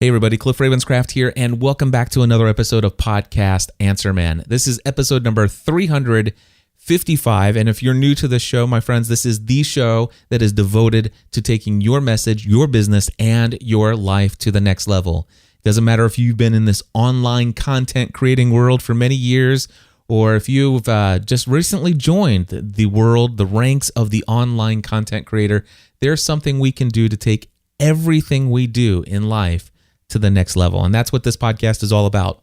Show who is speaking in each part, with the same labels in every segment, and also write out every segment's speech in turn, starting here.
Speaker 1: Hey everybody, Cliff Ravenscraft here, and welcome back to another episode of Podcast Answer Man. This is episode number 355, and if you're new to this show, my friends, this is the show that is devoted to taking your message, your business, and your life to the next level. It doesn't matter if you've been in this online content creating world for many years, or if you've just recently joined the world, the ranks of the online content creator. There's something we can do to take everything we do in life to the next level. And that's what this podcast is all about.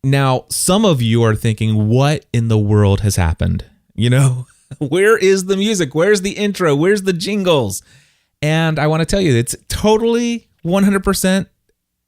Speaker 1: Now, some of you are thinking, what in the world has happened? You know, where is the music? Where's the intro? Where's the jingles? And I want to tell you, it's totally 100%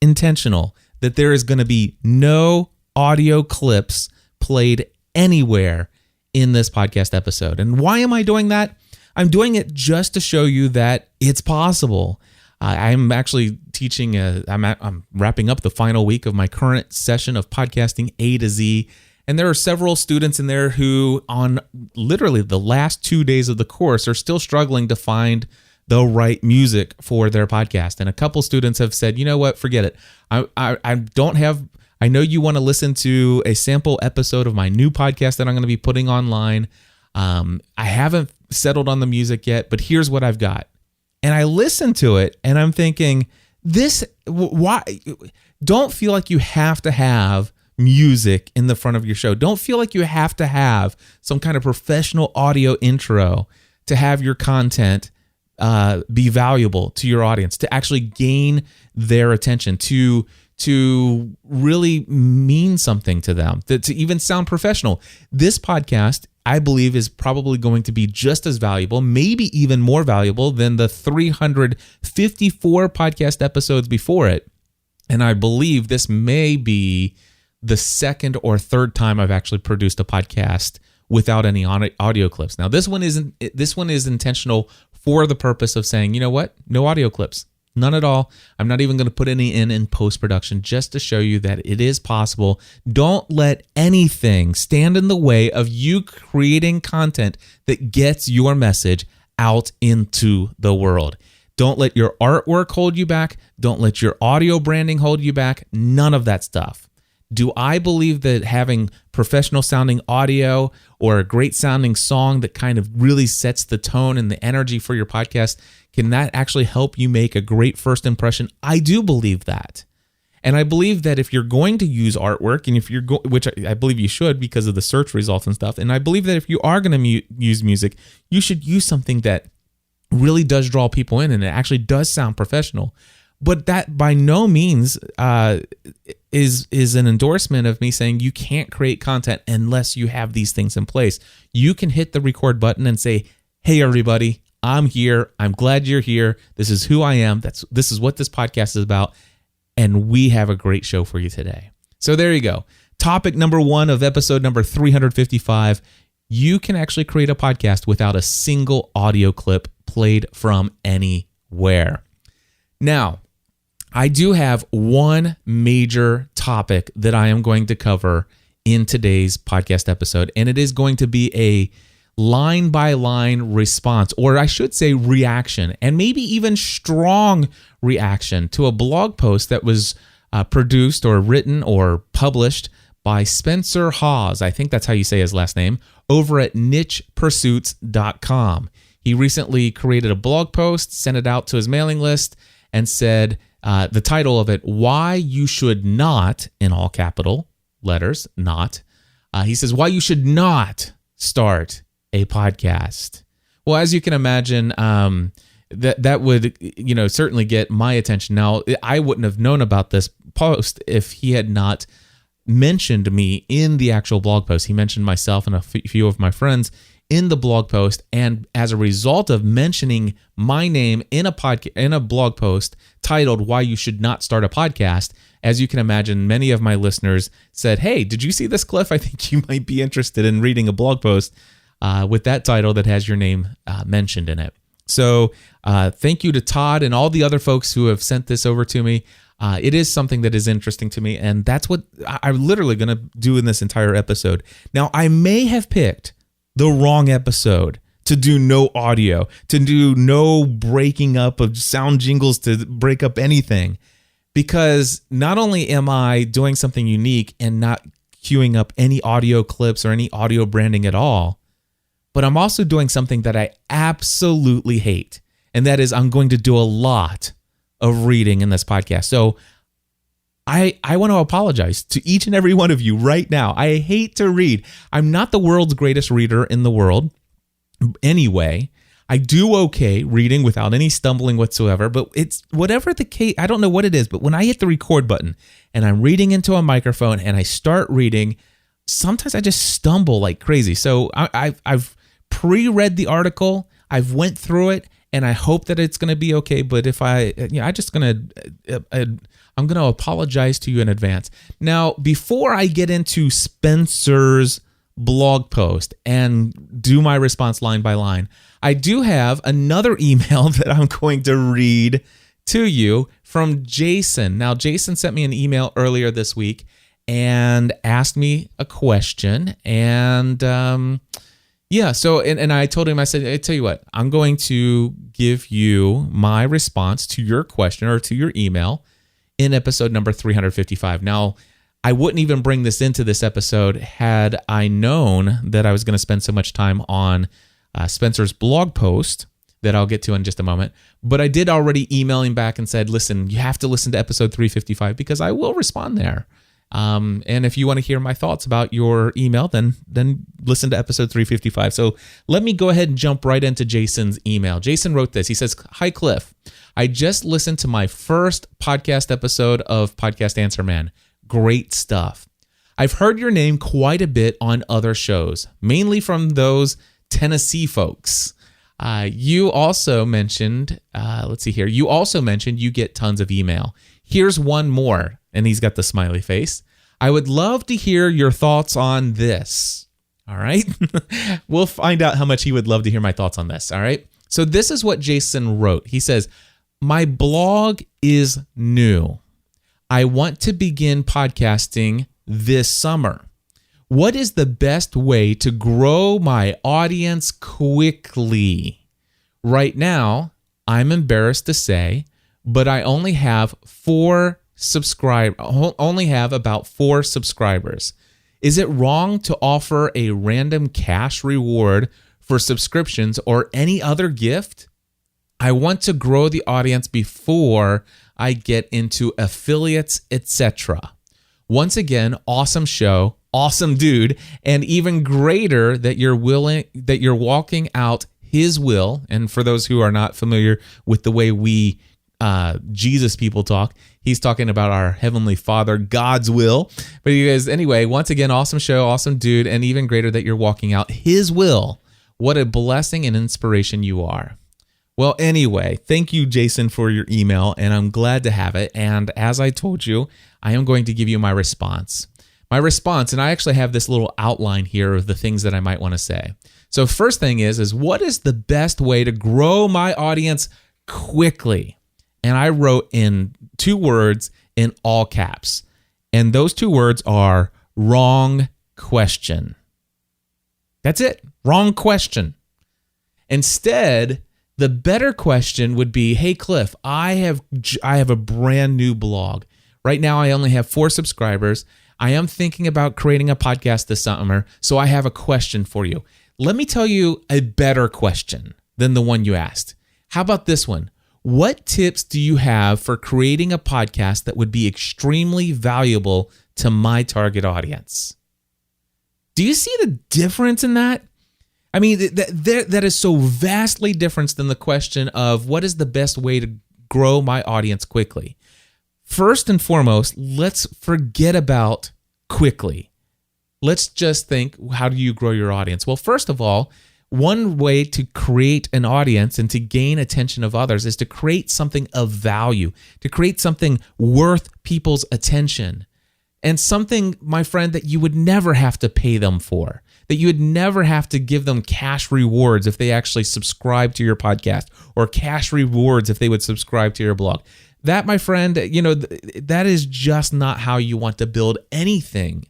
Speaker 1: intentional that there is going to be no audio clips played anywhere in this podcast episode. And why am I doing that? I'm doing it just to show you that it's possible. I'm actually teaching, I'm wrapping up the final week of my current session of podcasting A to Z. And there are several students in there who on literally the last 2 days of the course are still struggling to find the right music for their podcast. And a couple students have said, you know what, forget it. I know you want to listen to a sample episode of my new podcast that I'm going to be putting online. I haven't settled on the music yet, but here's what I've got. And I listened to it and I'm thinking, why? Don't feel like you have to have music in the front of your show. Don't feel like you have to have some kind of professional audio intro to have your content be valuable to your audience, to actually gain their attention, to really mean something to them, to even sound professional. This podcast, I believe, is probably going to be just as valuable, maybe even more valuable than the 354 podcast episodes before it. And I believe this may be the second or third time I've actually produced a podcast without any audio clips. Now, this one is intentional for the purpose of saying, you know what? No audio clips. None at all. I'm not even going to put any in post-production, just to show you that it is possible. Don't let anything stand in the way of you creating content that gets your message out into the world. Don't let your artwork hold you back. Don't let your audio branding hold you back. None of that stuff. Do I believe that having professional sounding audio or a great sounding song that kind of really sets the tone and the energy for your podcast, can that actually help you make a great first impression? I do believe that. And I believe that if you're going to use artwork, and if you're which I believe you should because of the search results and stuff, and I believe that if you are going to use music, you should use something that really does draw people in and it actually does sound professional. But that by no means is an endorsement of me saying you can't create content unless you have these things in place. You can hit the record button and say, hey, everybody, I'm here. I'm glad you're here. This is who I am. This is what this podcast is about. And we have a great show for you today. So there you go. Topic number 1 of episode number 355. You can actually create a podcast without a single audio clip played from anywhere. Now, I do have one major topic that I am going to cover in today's podcast episode, and it is going to be a line-by-line response, or I should say reaction, and maybe even strong reaction to a blog post that was produced or written or published by Spencer Hawes. I think that's how you say his last name, over at nichepursuits.com. He recently created a blog post, sent it out to his mailing list, and said the title of it, Why You Should Not, in all capital letters, not. He says, why you should not start a podcast. Well, as you can imagine, that would certainly get my attention. Now, I wouldn't have known about this post if he had not mentioned me in the actual blog post. He mentioned myself and a few of my friends in the blog post, and as a result of mentioning my name in a blog post titled "Why You Should Not Start a Podcast," as you can imagine, many of my listeners said, "Hey, did you see this, Cliff? I think you might be interested in reading a blog post with that title that has your name mentioned in it." So, thank you to Todd and all the other folks who have sent this over to me. It is something that is interesting to me, and that's what I'm literally going to do in this entire episode. Now, I may have picked the wrong episode to do no audio, to do no breaking up of sound jingles to break up anything. because not only am I doing something unique and not queuing up any audio clips or any audio branding at all, but I'm also doing something that I absolutely hate. And that is I'm going to do a lot of reading in this podcast. So I want to apologize to each and every one of you right now. I hate to read. I'm not the world's greatest reader in the world anyway. I do okay reading without any stumbling whatsoever, but it's whatever the case, I don't know what it is, but when I hit the record button and I'm reading into a microphone and I start reading, sometimes I just stumble like crazy. So I've pre-read the article, I've went through it, and I hope that it's going to be okay. But if I'm going to apologize to you in advance. Now, before I get into Spencer's blog post and do my response line by line, I do have another email that I'm going to read to you from Jason. Now, Jason sent me an email earlier this week and asked me a question. And so I told him, I said, I tell you what, I'm going to give you my response to your question or to your email in episode number 355. Now, I wouldn't even bring this into this episode had I known that I was going to spend so much time on Spencer's blog post that I'll get to in just a moment. But I did already email him back and said, listen, you have to listen to episode 355 because I will respond there. And if you want to hear my thoughts about your email, then listen to episode 355. So let me go ahead and jump right into Jason's email. Jason wrote this. He says, "Hi, Cliff. I just listened to my first podcast episode of Podcast Answer Man. Great stuff. I've heard your name quite a bit on other shows, mainly from those Tennessee folks. You also mentioned, you get tons of email. Here's one more." And he's got the smiley face. "I would love to hear your thoughts on this." All right. We'll find out how much he would love to hear my thoughts on this. All right. So this is what Jason wrote. He says, "My blog is new. I want to begin podcasting this summer. What is the best way to grow my audience quickly? Right now, I'm embarrassed to say, but I only have about 4 subscribers. Is it wrong to offer a random cash reward for subscriptions or any other gift? I want to grow the audience before I get into affiliates, etc. Once again, awesome show, awesome dude, and even greater that you're walking out his will." And for those who are not familiar with the way we Jesus people talk, he's talking about our Heavenly Father, God's will. But you guys, anyway, once again, awesome show, awesome dude, and even greater that you're walking out his will. What a blessing and inspiration you are. Well, anyway, thank you, Jason, for your email, and I'm glad to have it. And as I told you, I am going to give you my response. And I actually have this little outline here of the things that I might want to say. So first thing is what is the best way to grow my audience quickly? And I wrote in 2 words in all caps. And those 2 words are wrong question. That's it. Wrong question. Instead, the better question would be, "Hey, Cliff, I have a brand new blog. Right now, I only have 4 subscribers. I am thinking about creating a podcast this summer, so I have a question for you. Let me tell you a better question than the one you asked. How about this one? What tips do you have for creating a podcast that would be extremely valuable to my target audience?" Do you see the difference in that? I mean, that is so vastly different than the question of what is the best way to grow my audience quickly. First and foremost, let's forget about quickly. Let's just think, how do you grow your audience? Well, first of all, one way to create an audience and to gain attention of others is to create something of value, to create something worth people's attention. And something, my friend, that you would never have to pay them for, that you would never have to give them cash rewards if they actually subscribe to your podcast, or cash rewards if they would subscribe to your blog. That, my friend, that is just not how you want to build anything.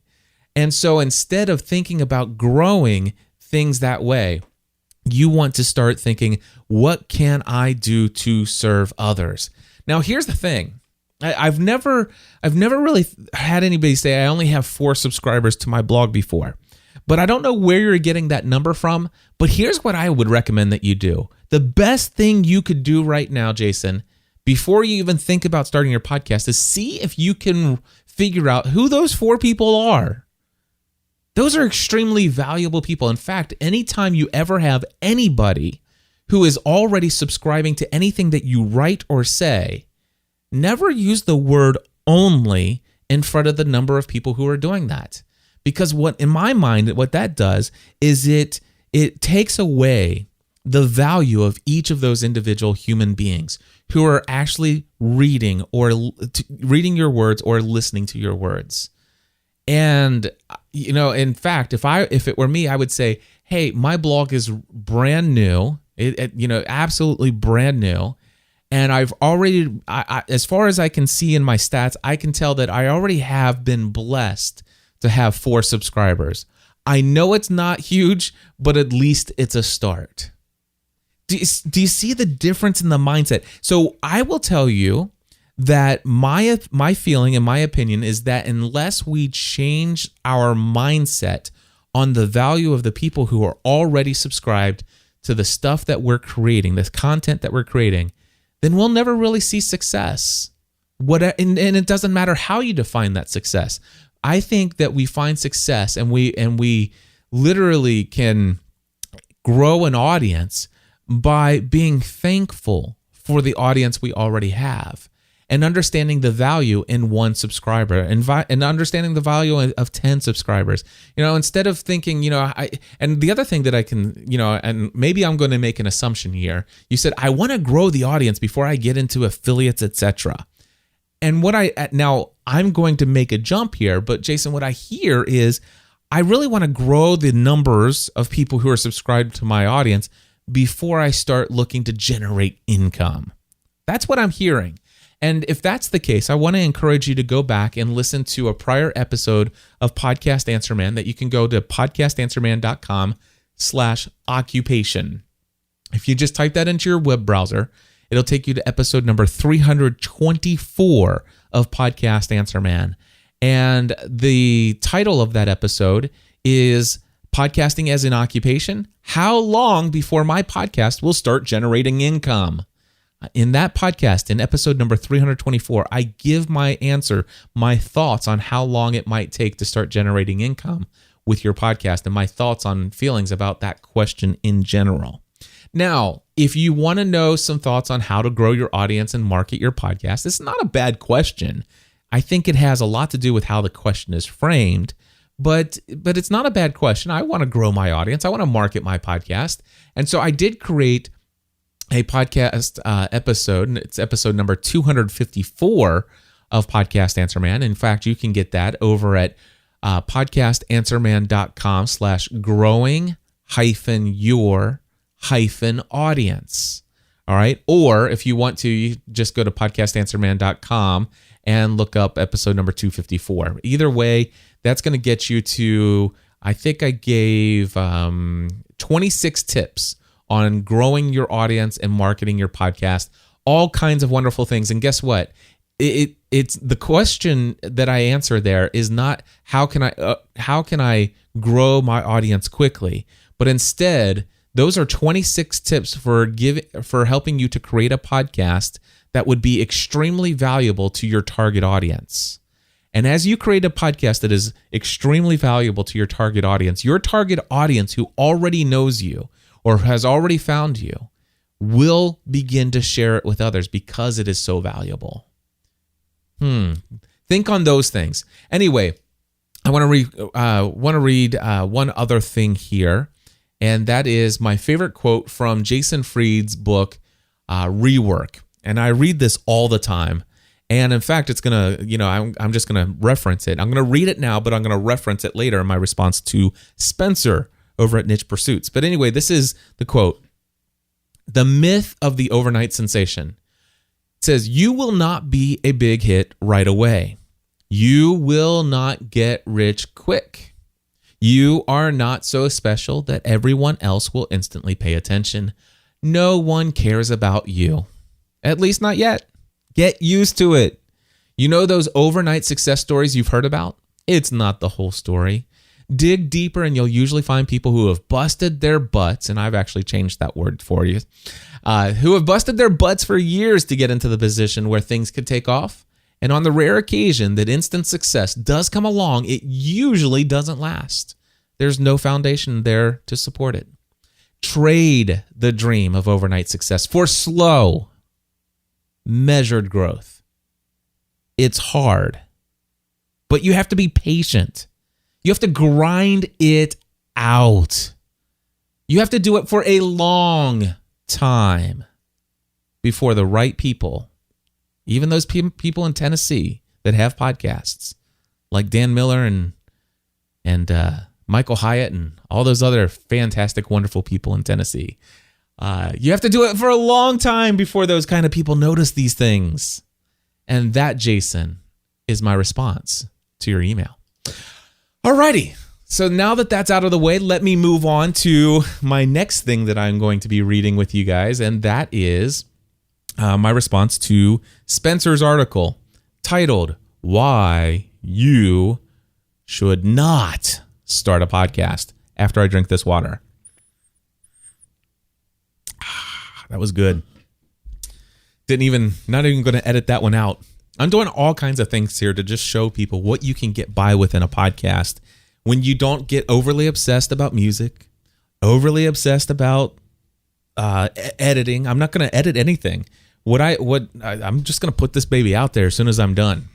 Speaker 1: And so instead of thinking about growing things that way, you want to start thinking, what can I do to serve others? Now, here's the thing. I've never really had anybody say I only have 4 subscribers to my blog before. But I don't know where you're getting that number from. But here's what I would recommend that you do. The best thing you could do right now, Jason, before you even think about starting your podcast, is see if you can figure out who those 4 people are. Those are extremely valuable people. In fact, anytime you ever have anybody who is already subscribing to anything that you write or say, never use the word only in front of the number of people who are doing that. Because in my mind, what that does is it takes away the value of each of those individual human beings who are actually reading your words or listening to your words. And, in fact, if it were me, I would say, hey, my blog is brand new, absolutely brand new. And I've already, as far as I can see in my stats, I can tell that I already have been blessed to have 4 subscribers. I know it's not huge, but at least it's a start. Do you see the difference in the mindset? So I will tell you that my feeling and my opinion is that unless we change our mindset on the value of the people who are already subscribed to the stuff that we're creating, the content that we're creating, then we'll never really see success. And it doesn't matter how you define that success. I think that we find success and we literally can grow an audience by being thankful for the audience we already have and understanding the value in 1 subscriber and understanding the value of 10 subscribers. Instead of thinking, and the other thing that I can, and maybe I'm going to make an assumption here. You said, I want to grow the audience before I get into affiliates, etc. And now I'm going to make a jump here, but Jason, what I hear is I really want to grow the numbers of people who are subscribed to my audience before I start looking to generate income. That's what I'm hearing. And if that's the case, I want to encourage you to go back and listen to a prior episode of Podcast Answer Man that you can go to podcastanswerman.com/occupation. If you just type that into your web browser, it'll take you to episode number 324 of Podcast Answer Man. And the title of that episode is Podcasting as an Occupation: How Long Before My Podcast Will Start Generating Income? In that podcast, in episode number 324, I give my answer, my thoughts on how long it might take to start generating income with your podcast and my thoughts on feelings about that question in general. Now, if you want to know some thoughts on how to grow your audience and market your podcast, it's not a bad question. I think it has a lot to do with how the question is framed, but it's not a bad question. I want to grow my audience. I want to market my podcast. And so I did create a podcast episode, and it's episode number 254 of Podcast Answer Man. In fact, you can get that over at podcastanswerman.com/growing-your-audience. All right. Or if you want to, you just go to podcastanswerman.com and look up episode number 254. Either way, that's going to get you to, I think I gave 26 tips on growing your audience and marketing your podcast, all kinds of wonderful things. And guess what? It's the question that I answer there is not how can I grow my audience quickly, but instead those are 26 tips for helping you to create a podcast that would be extremely valuable to your target audience. And as you create a podcast that is extremely valuable to your target audience who already knows you or has already found you will begin to share it with others because it is so valuable. Think on those things. Anyway, I want to read one other thing here, and that is my favorite quote from Jason Fried's book, Rework. And I read this all the time. And in fact, it's going to, I'm just going to reference it. I'm going to read it now, but I'm going to reference it later in my response to Spencer over at Niche Pursuits. But anyway, this is the quote. The myth of the overnight sensation. It says, you will not be a big hit right away. You will not get rich quick. You are not so special that everyone else will instantly pay attention. No one cares about you. At least not yet. Get used to it. You know those overnight success stories you've heard about? It's not the whole story. Dig deeper and you'll usually find people who have busted their butts, and I've actually changed that word for you, who have busted their butts for years to get into the position where things could take off. And on the rare occasion that instant success does come along, it usually doesn't last. There's no foundation there to support it. Trade the dream of overnight success for slow, measured growth. It's hard, but you have to be patient. You have to grind it out. You have to do it for a long time before the right people, even those people in Tennessee that have podcasts, like Dan Miller and Michael Hyatt and all those other fantastic, wonderful people in Tennessee. You have to do it for a long time before those kind of people notice these things. And that, Jason, is my response to your email. Alrighty, so now that that's out of the way, let me move on to my next thing that I'm going to be reading with you guys, and that is my response to Spencer's article titled, Why You Should Not Start a Podcast, after I drink this water. That was good. Not even going to edit that one out. I'm doing all kinds of things here to just show people what you can get by with in a podcast when you don't get overly obsessed about music, overly obsessed about editing. I'm not going to edit anything. I'm just going to put this baby out there as soon as I'm done.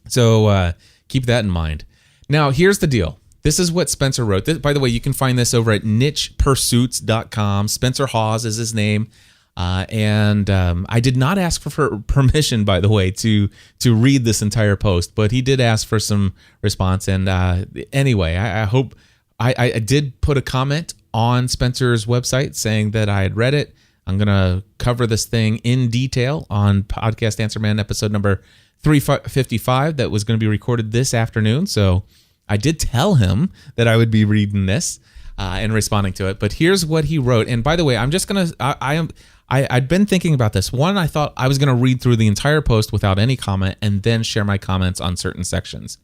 Speaker 1: So keep that in mind. Now, here's the deal. This is what Spencer wrote. By the way, you can find this over at nichepursuits.com. Spencer Hawes is his name. And I did not ask for permission, by the way, to read this entire post, but he did ask for some response. And anyway, I hope I did put a comment on Spencer's website saying that I had read it. I'm going to cover this thing in detail on Podcast Answer Man episode number 355 that was going to be recorded this afternoon. So I did tell him that I would be reading this and responding to it. But here's what he wrote. And by the way, I'm just going to, I'd been thinking about this. One, I thought I was going to read through the entire post without any comment and then share my comments on certain sections.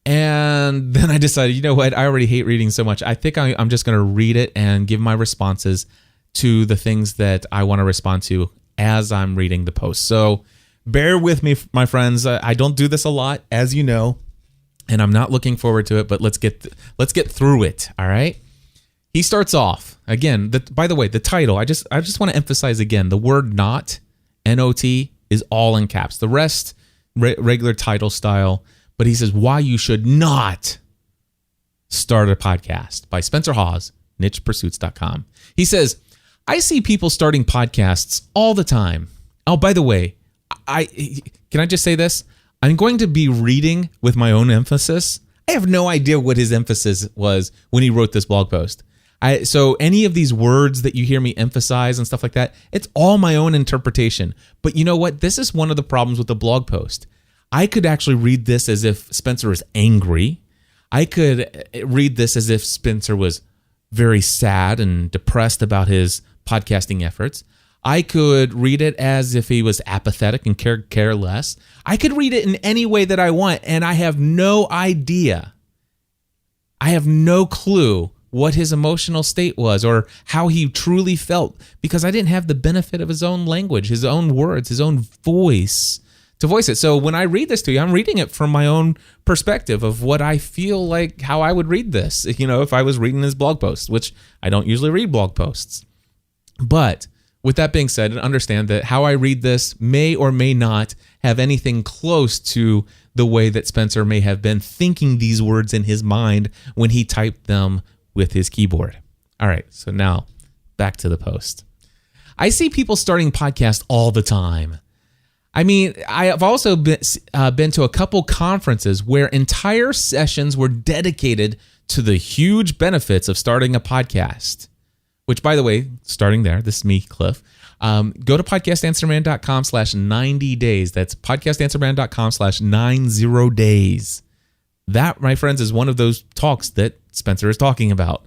Speaker 1: And then I decided, you know what? I already hate reading so much. I think I'm just going to read it and give my responses to the things that I want to respond to as I'm reading the post. So bear with me, my friends. I don't do this a lot, as you know, and I'm not looking forward to it, but let's get through it. All right. He starts off again. By the way, the title, I just want to emphasize again, the word not, N-O-T, is all in caps. The rest, regular title style. But he says, Why You Should Not Start a Podcast by Spencer Hawes, nichepursuits.com. He says, I see people starting podcasts all the time. Oh, by the way, can I just say this? I'm going to be reading with my own emphasis. I have no idea what his emphasis was when he wrote this blog post. So any of these words that you hear me emphasize and stuff like that, it's all my own interpretation. But you know what? This is one of the problems with the blog post. I could actually read this as if Spencer is angry. I could read this as if Spencer was very sad and depressed about his podcasting efforts. I could read it as if he was apathetic and care less. I could read it in any way that I want, and I have no idea. I have no clue what his emotional state was or how he truly felt because I didn't have the benefit of his own language, his own words, his own voice to voice it. So when I read this to you, I'm reading it from my own perspective of what I feel like, how I would read this, if I was reading his blog post, which I don't usually read blog posts. But with that being said, understand that how I read this may or may not have anything close to the way that Spencer may have been thinking these words in his mind when he typed them with his keyboard. All right, so now back to the post. I see people starting podcasts all the time. I mean, I have also been to a couple conferences where entire sessions were dedicated to the huge benefits of starting a podcast. Which, by the way, starting there, this is me, Cliff. Go to podcastanswerman.com/90 days. That's podcastanswerman.com/90 days. That, my friends, is one of those talks that Spencer is talking about.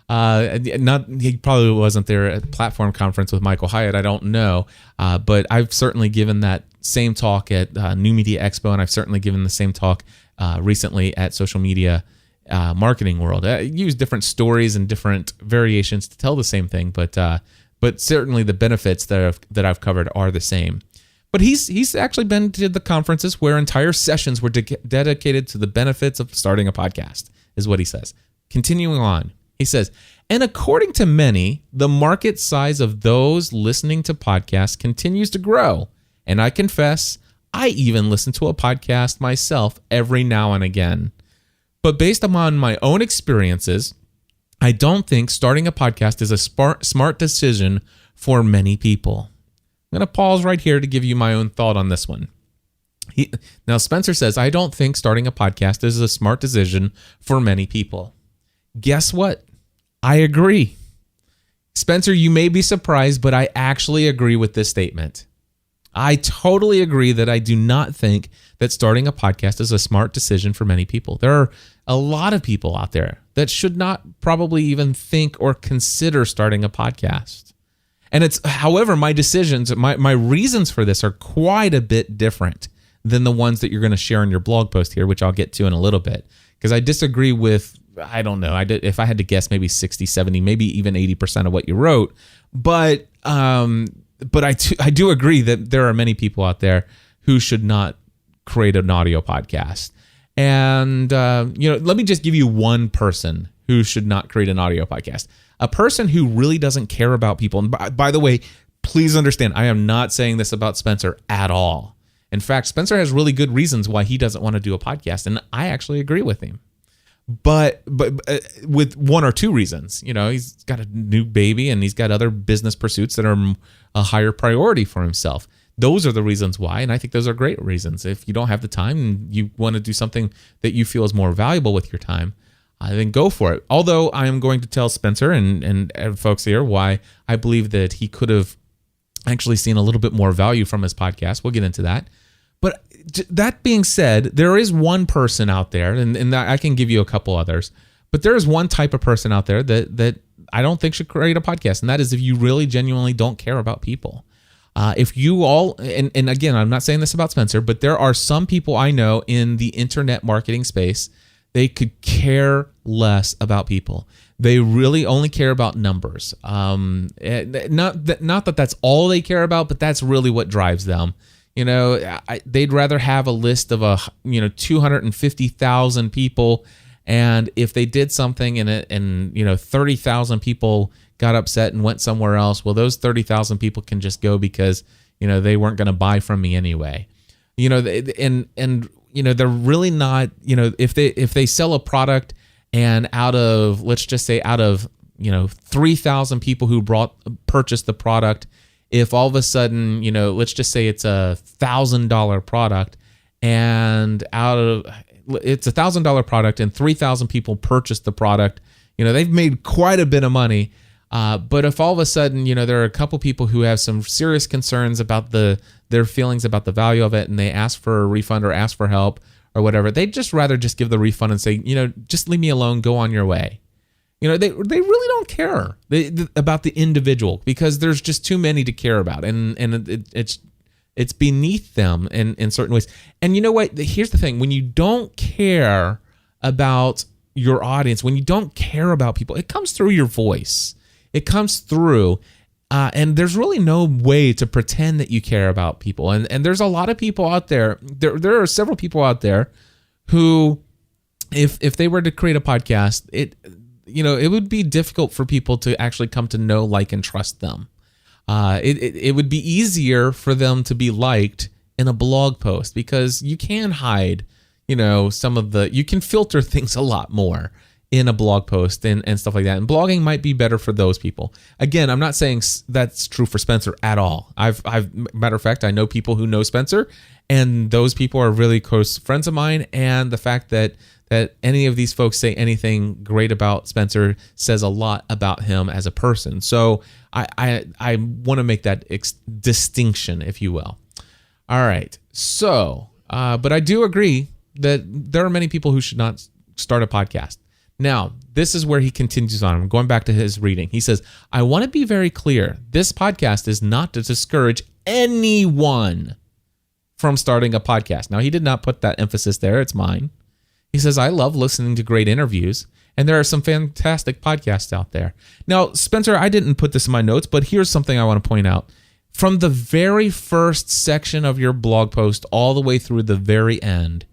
Speaker 1: He probably wasn't there at Platform Conference with Michael Hyatt. I don't know, but I've certainly given that same talk at New Media Expo, and I've certainly given the same talk recently at Social Media Marketing World. I use different stories and different variations to tell the same thing, but certainly the benefits that I've covered are the same. But he's actually been to the conferences where entire sessions were dedicated to the benefits of starting a podcast, is what he says. Continuing on, he says, and according to many, the market size of those listening to podcasts continues to grow. And I confess, I even listen to a podcast myself every now and again. But based upon my own experiences, I don't think starting a podcast is a smart decision for many people. I'm going to pause right here to give you my own thought on this one. Now, Spencer says, I don't think starting a podcast is a smart decision for many people. Guess what? I agree. Spencer, you may be surprised, but I actually agree with this statement. I totally agree that I do not think that starting a podcast is a smart decision for many people. There are a lot of people out there that should not probably even think or consider starting a podcast. And however, my decisions, my reasons for this are quite a bit different than the ones that you're going to share in your blog post here, which I'll get to in a little bit. Because I disagree with, I don't know, if I had to guess, maybe 60, 70, maybe even 80% of what you wrote. But I do agree that there are many people out there who should not create an audio podcast. And, let me just give you one person who should not create an audio podcast. A person who really doesn't care about people. And by the way, please understand, I am not saying this about Spencer at all. In fact, Spencer has really good reasons why he doesn't want to do a podcast, and I actually agree with him. But with one or two reasons. He's got a new baby and he's got other business pursuits that are a higher priority for himself. Those are the reasons why, and I think those are great reasons. If you don't have the time and you want to do something that you feel is more valuable with your time, then go for it. Although I am going to tell Spencer and folks here why I believe that he could have actually seen a little bit more value from his podcast. We'll get into that. But that being said, there is one person out there, and I can give you a couple others, but there is one type of person out there that I don't think should create a podcast, and that is if you really genuinely don't care about people. If you all, and again, I'm not saying this about Spencer, but there are some people I know in the internet marketing space, they could care less about people. They really only care about numbers. Not that that's all they care about, but that's really what drives them. They'd rather have a list of 250,000 people, and if they did something and 30,000 people got upset and went somewhere else, well, those 30,000 people can just go because they weren't going to buy from me anyway. They're really not. If they sell a product and out of 3,000 people who purchased the product, if all of a sudden, let's just say it's $1,000 product, and it's $1,000 product, and 3,000 people purchased the product, they've made quite a bit of money. But if all of a sudden, there are a couple people who have some serious concerns about their feelings about the value of it, and they ask for a refund or ask for help or whatever, they'd just rather just give the refund and say, just leave me alone, go on your way. They really don't care about the individual because there's just too many to care about, and it's beneath them in certain ways. And you know what? Here's the thing: when you don't care about your audience, when you don't care about people, it comes through your voice. It comes through, and there's really no way to pretend that you care about people. And there's a lot of people out there. There are several people out there who, if they were to create a podcast, it would be difficult for people to actually come to know, like, and trust them. It would be easier for them to be liked in a blog post because you can hide, you can filter things a lot more in a blog post and stuff like that. And blogging might be better for those people. Again, I'm not saying that's true for Spencer at all. Matter of fact, I know people who know Spencer, and those people are really close friends of mine. And the fact that any of these folks say anything great about Spencer says a lot about him as a person. So I want to make that distinction, if you will. All right. So, but I do agree that there are many people who should not start a podcast. Now, this is where he continues on. I'm going back to his reading. He says, I want to be very clear. This podcast is not to discourage anyone from starting a podcast. Now, he did not put that emphasis there. It's mine. He says, I love listening to great interviews, and there are some fantastic podcasts out there. Now, Spencer, I didn't put this in my notes, but here's something I want to point out. From the very first section of your blog post all the way through the very end,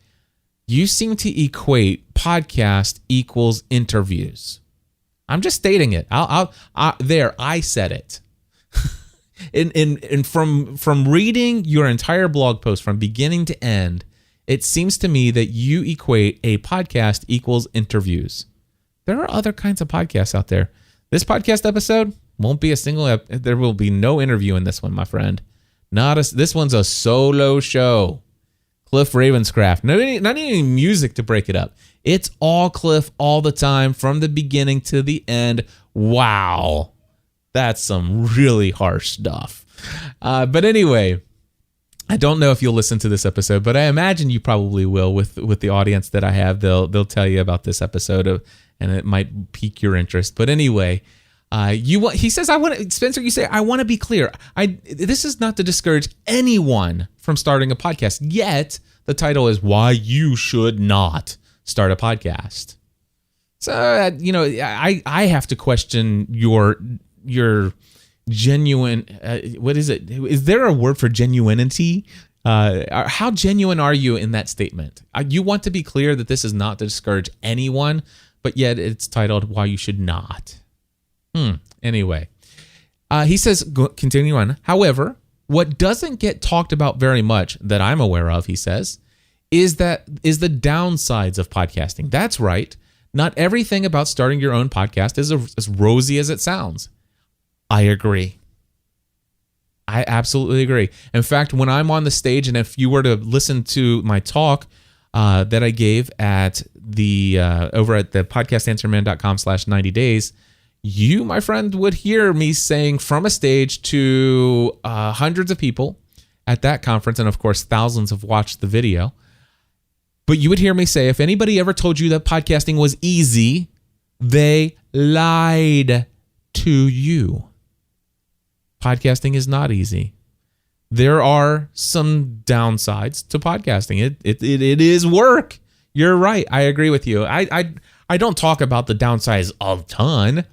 Speaker 1: you seem to equate podcast equals interviews. I'm just stating it. I said it. And from reading your entire blog post from beginning to end, it seems to me that you equate a podcast equals interviews. There are other kinds of podcasts out there. This podcast episode won't be a single. There will be no interview in this one, my friend. This one's a solo show. Cliff Ravenscraft. Not any music to break it up. It's all Cliff all the time from the beginning to the end. Wow. That's some really harsh stuff. But anyway, I don't know if you'll listen to this episode, but I imagine you probably will with the audience that I have. They'll tell you about this episode, and it might pique your interest. But anyway, he says, Spencer, you say, I want to be clear. This is not to discourage anyone from starting a podcast, yet the title is Why You Should Not Start a Podcast. So, I have to question your genuine, what is it? Is there a word for genuinity? How genuine are you in that statement? You want to be clear that this is not to discourage anyone, but yet it's titled Why You Should Not. Anyway, he says, continue on. However, what doesn't get talked about very much that I'm aware of, he says, is the downsides of podcasting. That's right. Not everything about starting your own podcast is as rosy as it sounds. I agree. I absolutely agree. In fact, when I'm on the stage, and if you were to listen to my talk that I gave at the over at the podcastanswerman.com/90 days, you, my friend, would hear me saying from a stage to hundreds of people at that conference, and of course, thousands have watched the video. But you would hear me say, if anybody ever told you that podcasting was easy, they lied to you. Podcasting is not easy. There are some downsides to podcasting. It is work. You're right. I agree with you. I don't talk about the downsides a ton,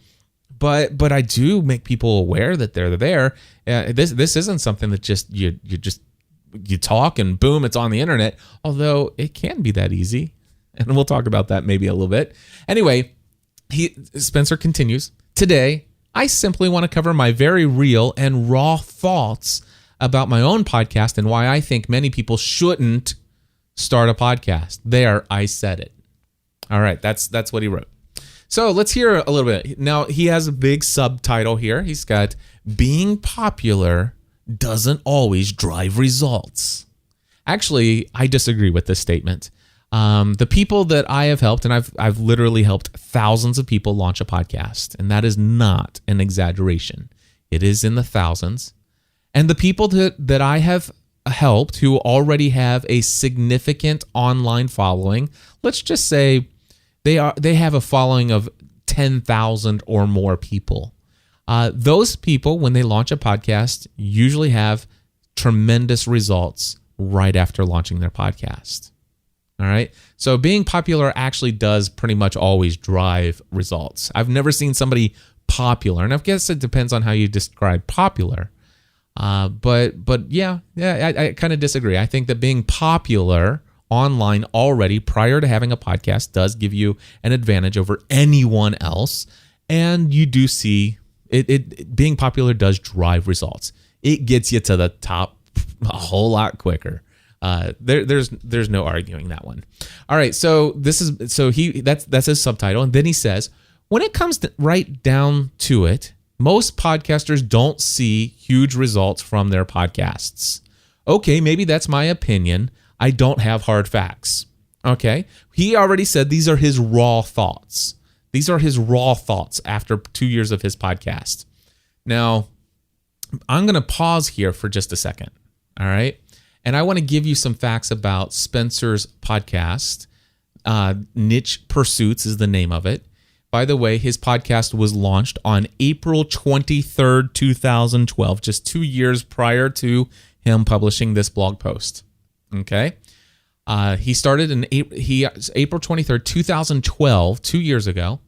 Speaker 1: but I do make people aware that they're there. This isn't something that just you talk and boom, it's on the internet. Although it can be that easy, and we'll talk about that maybe a little bit. Anyway, Spencer continues. Today, I simply want to cover my very real and raw thoughts about my own podcast and why I think many people shouldn't start a podcast. There, I said it. All right, that's what he wrote. So let's hear a little bit. Now, he has a big subtitle here. He's got, being popular doesn't always drive results. Actually, I disagree with this statement. The people that I have helped, and I've literally helped thousands of people launch a podcast, and that is not an exaggeration. It is in the thousands. And the people that I have helped who already have a significant online following, let's just say they have a following of 10,000 or more people. Those people, when they launch a podcast, usually have tremendous results right after launching their podcast. All right. So being popular actually does pretty much always drive results. I've never seen somebody popular, and I guess it depends on how you describe popular. But yeah, I kind of disagree. I think that being popular online already prior to having a podcast does give you an advantage over anyone else, and you do see it being popular does drive results. It gets you to the top a whole lot quicker. There's no arguing that one. All right, so that's his subtitle, and then he says, when it comes right down to it, most podcasters don't see huge results from their podcasts. Okay, maybe that's my opinion. I don't have hard facts. Okay, he already said these are his raw thoughts. These are his raw thoughts after 2 years of his podcast. Now, I'm going to pause here for just a second. All right. And I want to give you some facts about Spencer's podcast. Niche Pursuits is the name of it. By the way, his podcast was launched on April 23rd, 2012, just 2 years prior to him publishing this blog post. Okay. He started in April 23rd, 2012, 2 years ago.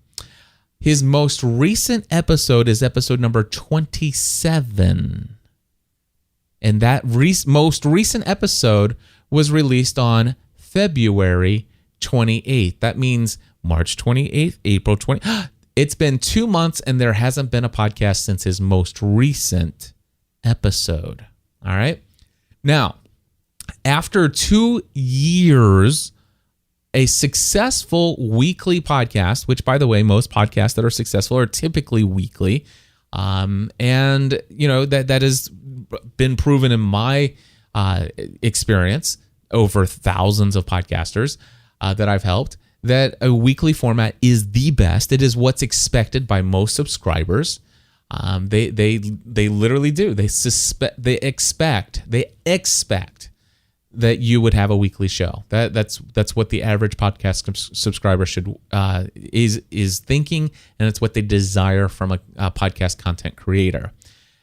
Speaker 1: His most recent episode is episode number 27. And that most recent episode was released on February 28th. That means March 28th, April 20th. It's been 2 months and there hasn't been a podcast since his most recent episode. All right. Now, after 2 years, a successful weekly podcast, which, by the way, most podcasts that are successful are typically weekly. And, you know, that has been proven in my experience over thousands of podcasters that I've helped, that a weekly format is the best. It is what's expected by most subscribers. They literally do. They expect that you would have a weekly show. That's what the average podcast subscriber should is thinking, and it's what they desire from a podcast content creator.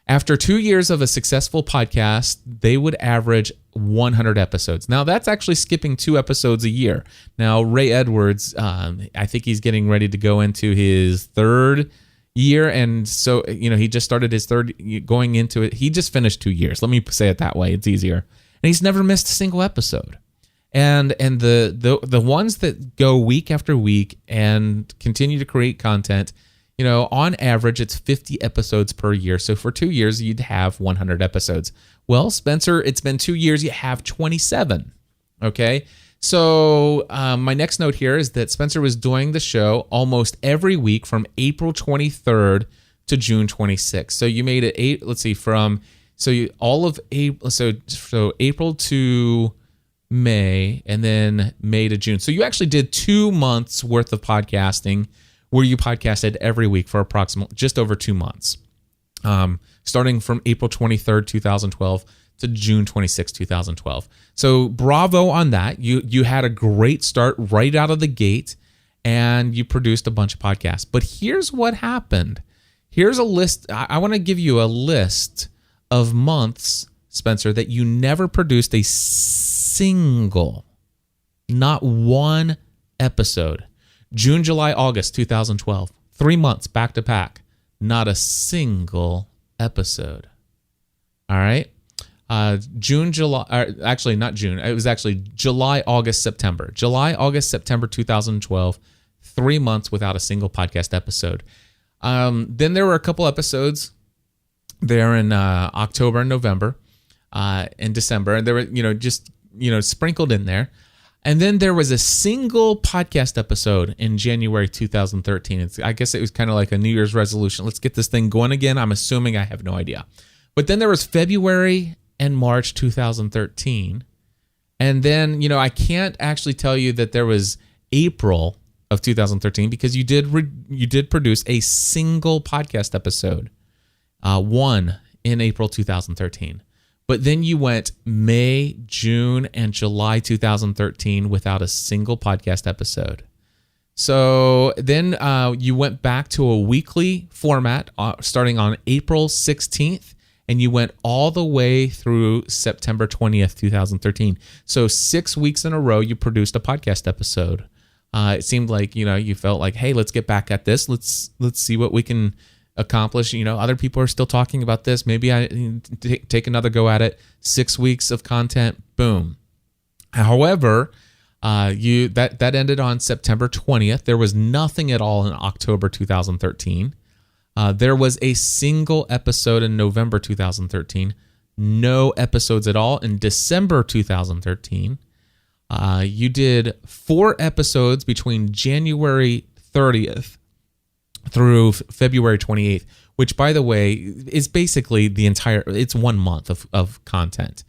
Speaker 1: After 2 years of a successful podcast, they would average 100 episodes. Now, that's actually skipping 2 episodes a year. Now, Ray Edwards, I think he's getting ready to go into his 3rd year, and so, you know, he just started his 3rd, going into it. He just finished 2 years. Let me say it that way. It's easier. And he's never missed a single episode. And the ones that go week after week and continue to create content, you know, on average, it's 50 episodes per year. So for 2 years, you'd have 100 episodes. Well, Spencer, it's been 2 years. You have 27. Okay. So my next note here is that Spencer was doing the show almost every week from April 23rd to June 26th. So you made it so April to May, and then May to June. So you actually did 2 months worth of podcasting, where you podcasted every week for approximately just over 2 months, starting from April 23rd, 2012 to June 26, 2012. So bravo on that. You had a great start right out of the gate, and you produced a bunch of podcasts. But here's what happened. Here's a list. I want to give you a list of months, Spencer, that you never produced a single, not one episode. June, July, August 2012. 3 months back to back. Not a single episode. All right. June, July, actually not June. It was actually July, August, September. July, August, September 2012. 3 months without a single podcast episode. Then there were a couple episodes there in October and November and December. And they were, just sprinkled in there. And then there was a single podcast episode in January 2013. I guess it was kind of like a New Year's resolution. Let's get this thing going again. I'm assuming, I have no idea. But then there was February and March 2013. And then, I can't actually tell you that there was April of 2013 because you did produce a single podcast episode, one in April 2013. But then you went May, June, and July 2013 without a single podcast episode. So then you went back to a weekly format starting on April 16th, and you went all the way through September 20th, 2013. So 6 weeks in a row, you produced a podcast episode. It seemed like, you felt like, hey, let's get back at this. Let's see what we can accomplish. Other people are still talking about this. Maybe I take another go at it. 6 weeks of content, boom. However, that ended on September 20th. There was nothing at all in October 2013. There was a single episode in November 2013. No episodes at all in December 2013. You did 4 episodes between January 30th through February 28th, which, by the way, is basically it's 1 month of content.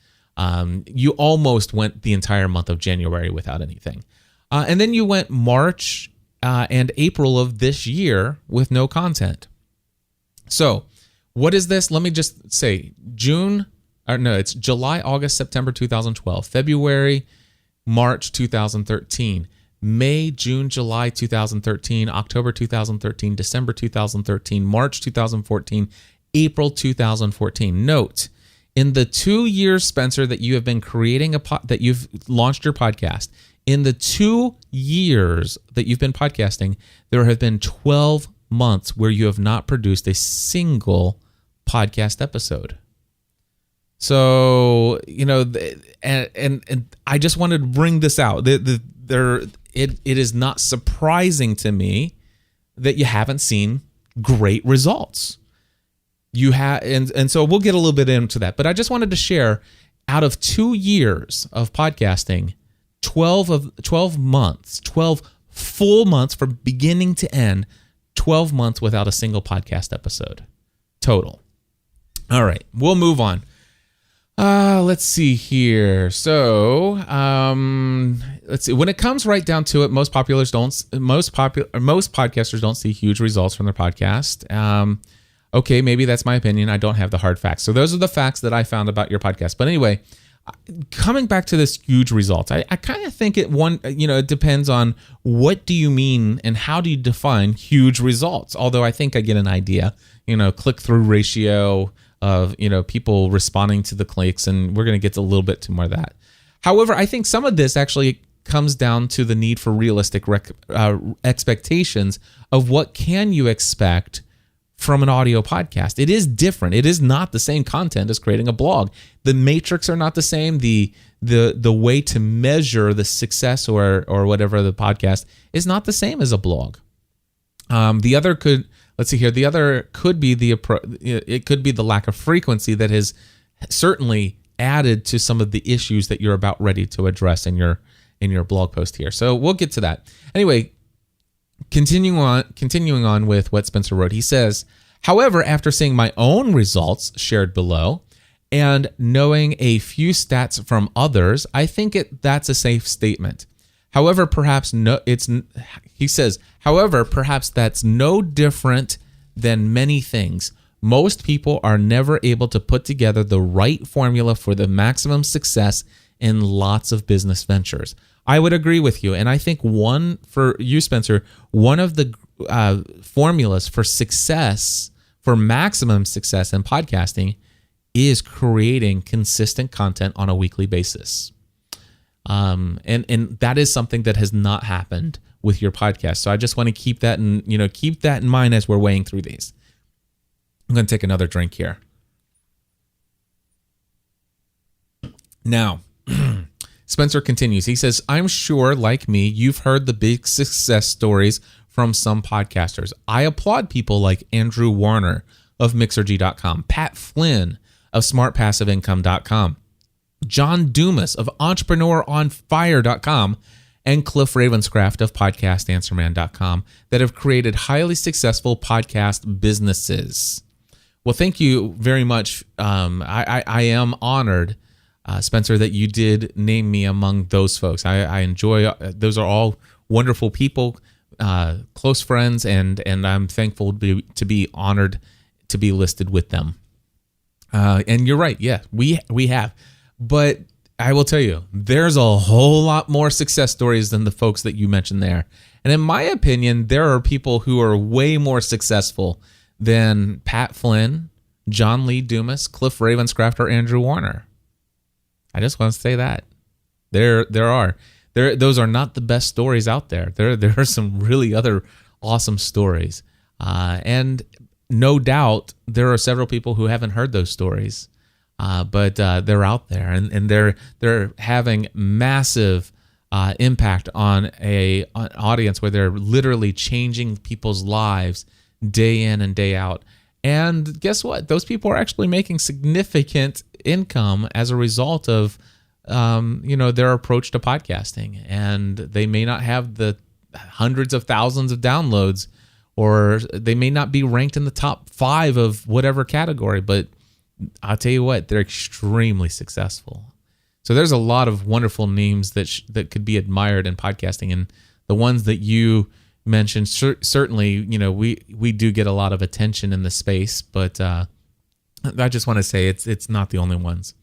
Speaker 1: You almost went the entire month of January without anything. And then you went March and April of this year with no content. So what is this? Let me just say it's July, August, September 2012, February, March 2013. May, June, July 2013, October 2013, December 2013, March 2014, April 2014. Note, In the 2 years, Spencer, that you have been creating that you've launched your podcast, in the 2 years that you've been podcasting, there have been 12 months where you have not produced a single podcast episode. So, and I just wanted to bring this out. It is not surprising to me that you haven't seen great results. You have, and so we'll get a little bit into that. But I just wanted to share, out of 2 years of podcasting, 12 full months from beginning to end, 12 months without a single podcast episode total. All right, we'll move on. Let's see here. So, let's see. When it comes right down to it, most podcasters don't see huge results from their podcast. Okay, maybe that's my opinion. I don't have the hard facts. So those are the facts that I found about your podcast. But anyway, coming back to this huge results, I kind of think it depends on what do you mean and how do you define huge results. Although I think I get an idea. Click-through ratio of people responding to the clicks, and we're going to get to a little bit to more of that. However, I think some of this actually comes down to the need for realistic expectations of what can you expect from an audio podcast. It is different. It is not the same content as creating a blog. The metrics are not the same. The way to measure the success or whatever the podcast is not the same as a blog. The other could be it could be the lack of frequency that has certainly added to some of the issues that you're about ready to address in your blog post here. So we'll get to that. Anyway, continuing on with what Spencer wrote, he says, however, after seeing my own results shared below and knowing a few stats from others, I think that's a safe statement. However, perhaps that's no different than many things. Most people are never able to put together the right formula for the maximum success in lots of business ventures. I would agree with you. And I think for you, Spencer, one of the formulas for success, for maximum success in podcasting, is creating consistent content on a weekly basis. And that is something that has not happened with your podcast. So I just want to keep that in mind as we're weighing through these. I'm going to take another drink here. Now, Spencer continues. He says, I'm sure, like me, you've heard the big success stories from some podcasters. I applaud people like Andrew Warner of Mixergy.com, Pat Flynn of SmartPassiveIncome.com, John Dumas of EntrepreneurOnFire.com, and Cliff Ravenscraft of PodcastAnswerman.com that have created highly successful podcast businesses. Well, thank you very much. I am honored, Spencer, that you did name me among those folks. I enjoy, those are all wonderful people, close friends, and I'm thankful to be honored to be listed with them. And you're right, yeah, we have. But I will tell you, there's a whole lot more success stories than the folks that you mentioned there. And in my opinion, there are people who are way more successful than Pat Flynn, John Lee Dumas, Cliff Ravenscraft, or Andrew Warner. I just want to say that. There are. Those are not the best stories out there. There are some really other awesome stories. And no doubt there are several people who haven't heard those stories. But they're out there, and they're having massive impact on an audience where they're literally changing people's lives day in and day out. And guess what? Those people are actually making significant income as a result of their approach to podcasting. And they may not have the hundreds of thousands of downloads, or they may not be ranked in the top 5 of whatever category, but I'll tell you what, they're extremely successful. So there's a lot of wonderful names that could be admired in podcasting, and the ones that you mentioned, certainly, we do get a lot of attention in the space, but I just want to say it's not the only ones.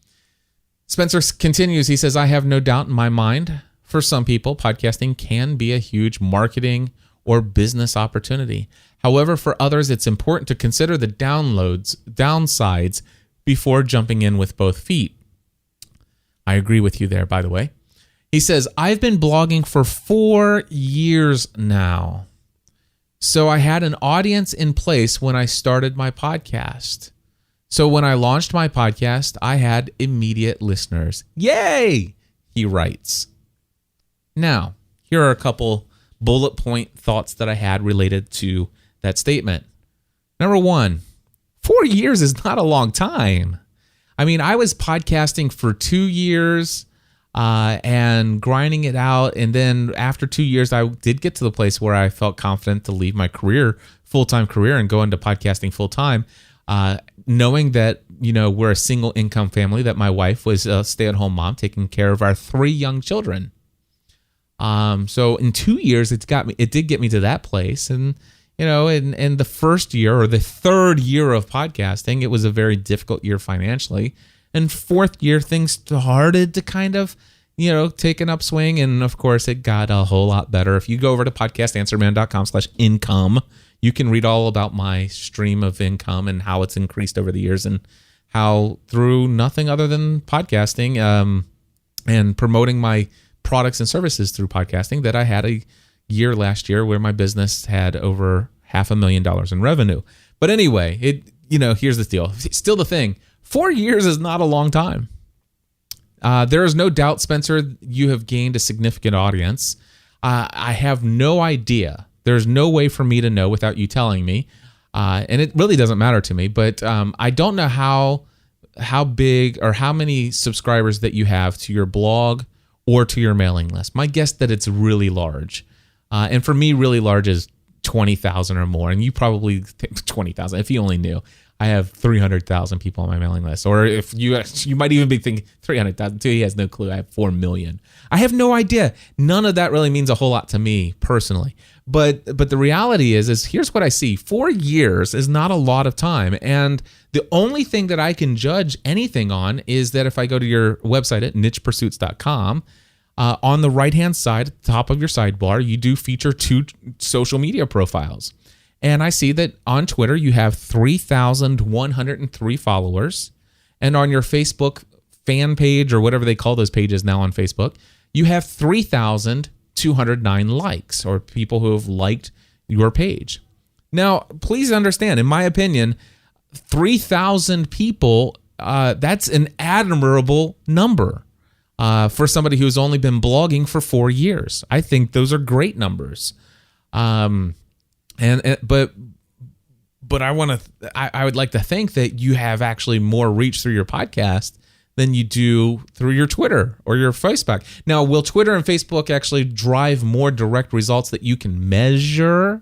Speaker 1: Spencer continues. He says, I have no doubt in my mind, for some people, podcasting can be a huge marketing or business opportunity. However, for others, it's important to consider the downsides before jumping in with both feet. I agree with you there, by the way. He says, I've been blogging for 4 years now. So I had an audience in place when I started my podcast. So when I launched my podcast, I had immediate listeners. Yay! He writes. Now, here are a couple bullet point thoughts that I had related to that statement. Number 1, 4 years is not a long time. I mean, I was podcasting for 2 years and grinding it out. And then after 2 years, I did get to the place where I felt confident to leave my full-time career and go into podcasting full-time, knowing that, we're a single income family, that my wife was a stay-at-home mom taking care of our 3 young children. So in 2 years, it did get me to that place. And, in the first year or the third year of podcasting, it was a very difficult year financially. And fourth year, things started to kind of, take an upswing. And of course, it got a whole lot better. If you go over to podcastanswerman.com/income, you can read all about my stream of income and how it's increased over the years, and how through nothing other than podcasting and promoting my products and services through podcasting, that I had a year last year where my business had over $500,000 in revenue. But anyway, here's the deal. Still the thing. 4 years is not a long time. There is no doubt, Spencer, you have gained a significant audience. I have no idea. There's no way for me to know without you telling me. And it really doesn't matter to me, but I don't know how big or how many subscribers that you have to your blog or to your mailing list. My guess that it's really large. And for me, really large is 20,000 or more. And you probably think 20,000, if you only knew. I have 300,000 people on my mailing list. Or if you might even be thinking 300,000 too. He has no clue. I have 4 million. I have no idea. None of that really means a whole lot to me personally. But the reality is here's what I see. 4 years is not a lot of time. And the only thing that I can judge anything on is that if I go to your website at nichepursuits.com, on the right-hand side, at the top of your sidebar, you do feature 2 social media profiles. And I see that on Twitter, you have 3,103 followers. And on your Facebook fan page, or whatever they call those pages now on Facebook, you have 3,209 likes, or people who have liked your page. Now, please understand, in my opinion, 3,000 people, that's an admirable number. For somebody who's only been blogging for 4 years. I think those are great numbers. But I would like to think that you have actually more reach through your podcast than you do through your Twitter or your Facebook. Now, will Twitter and Facebook actually drive more direct results that you can measure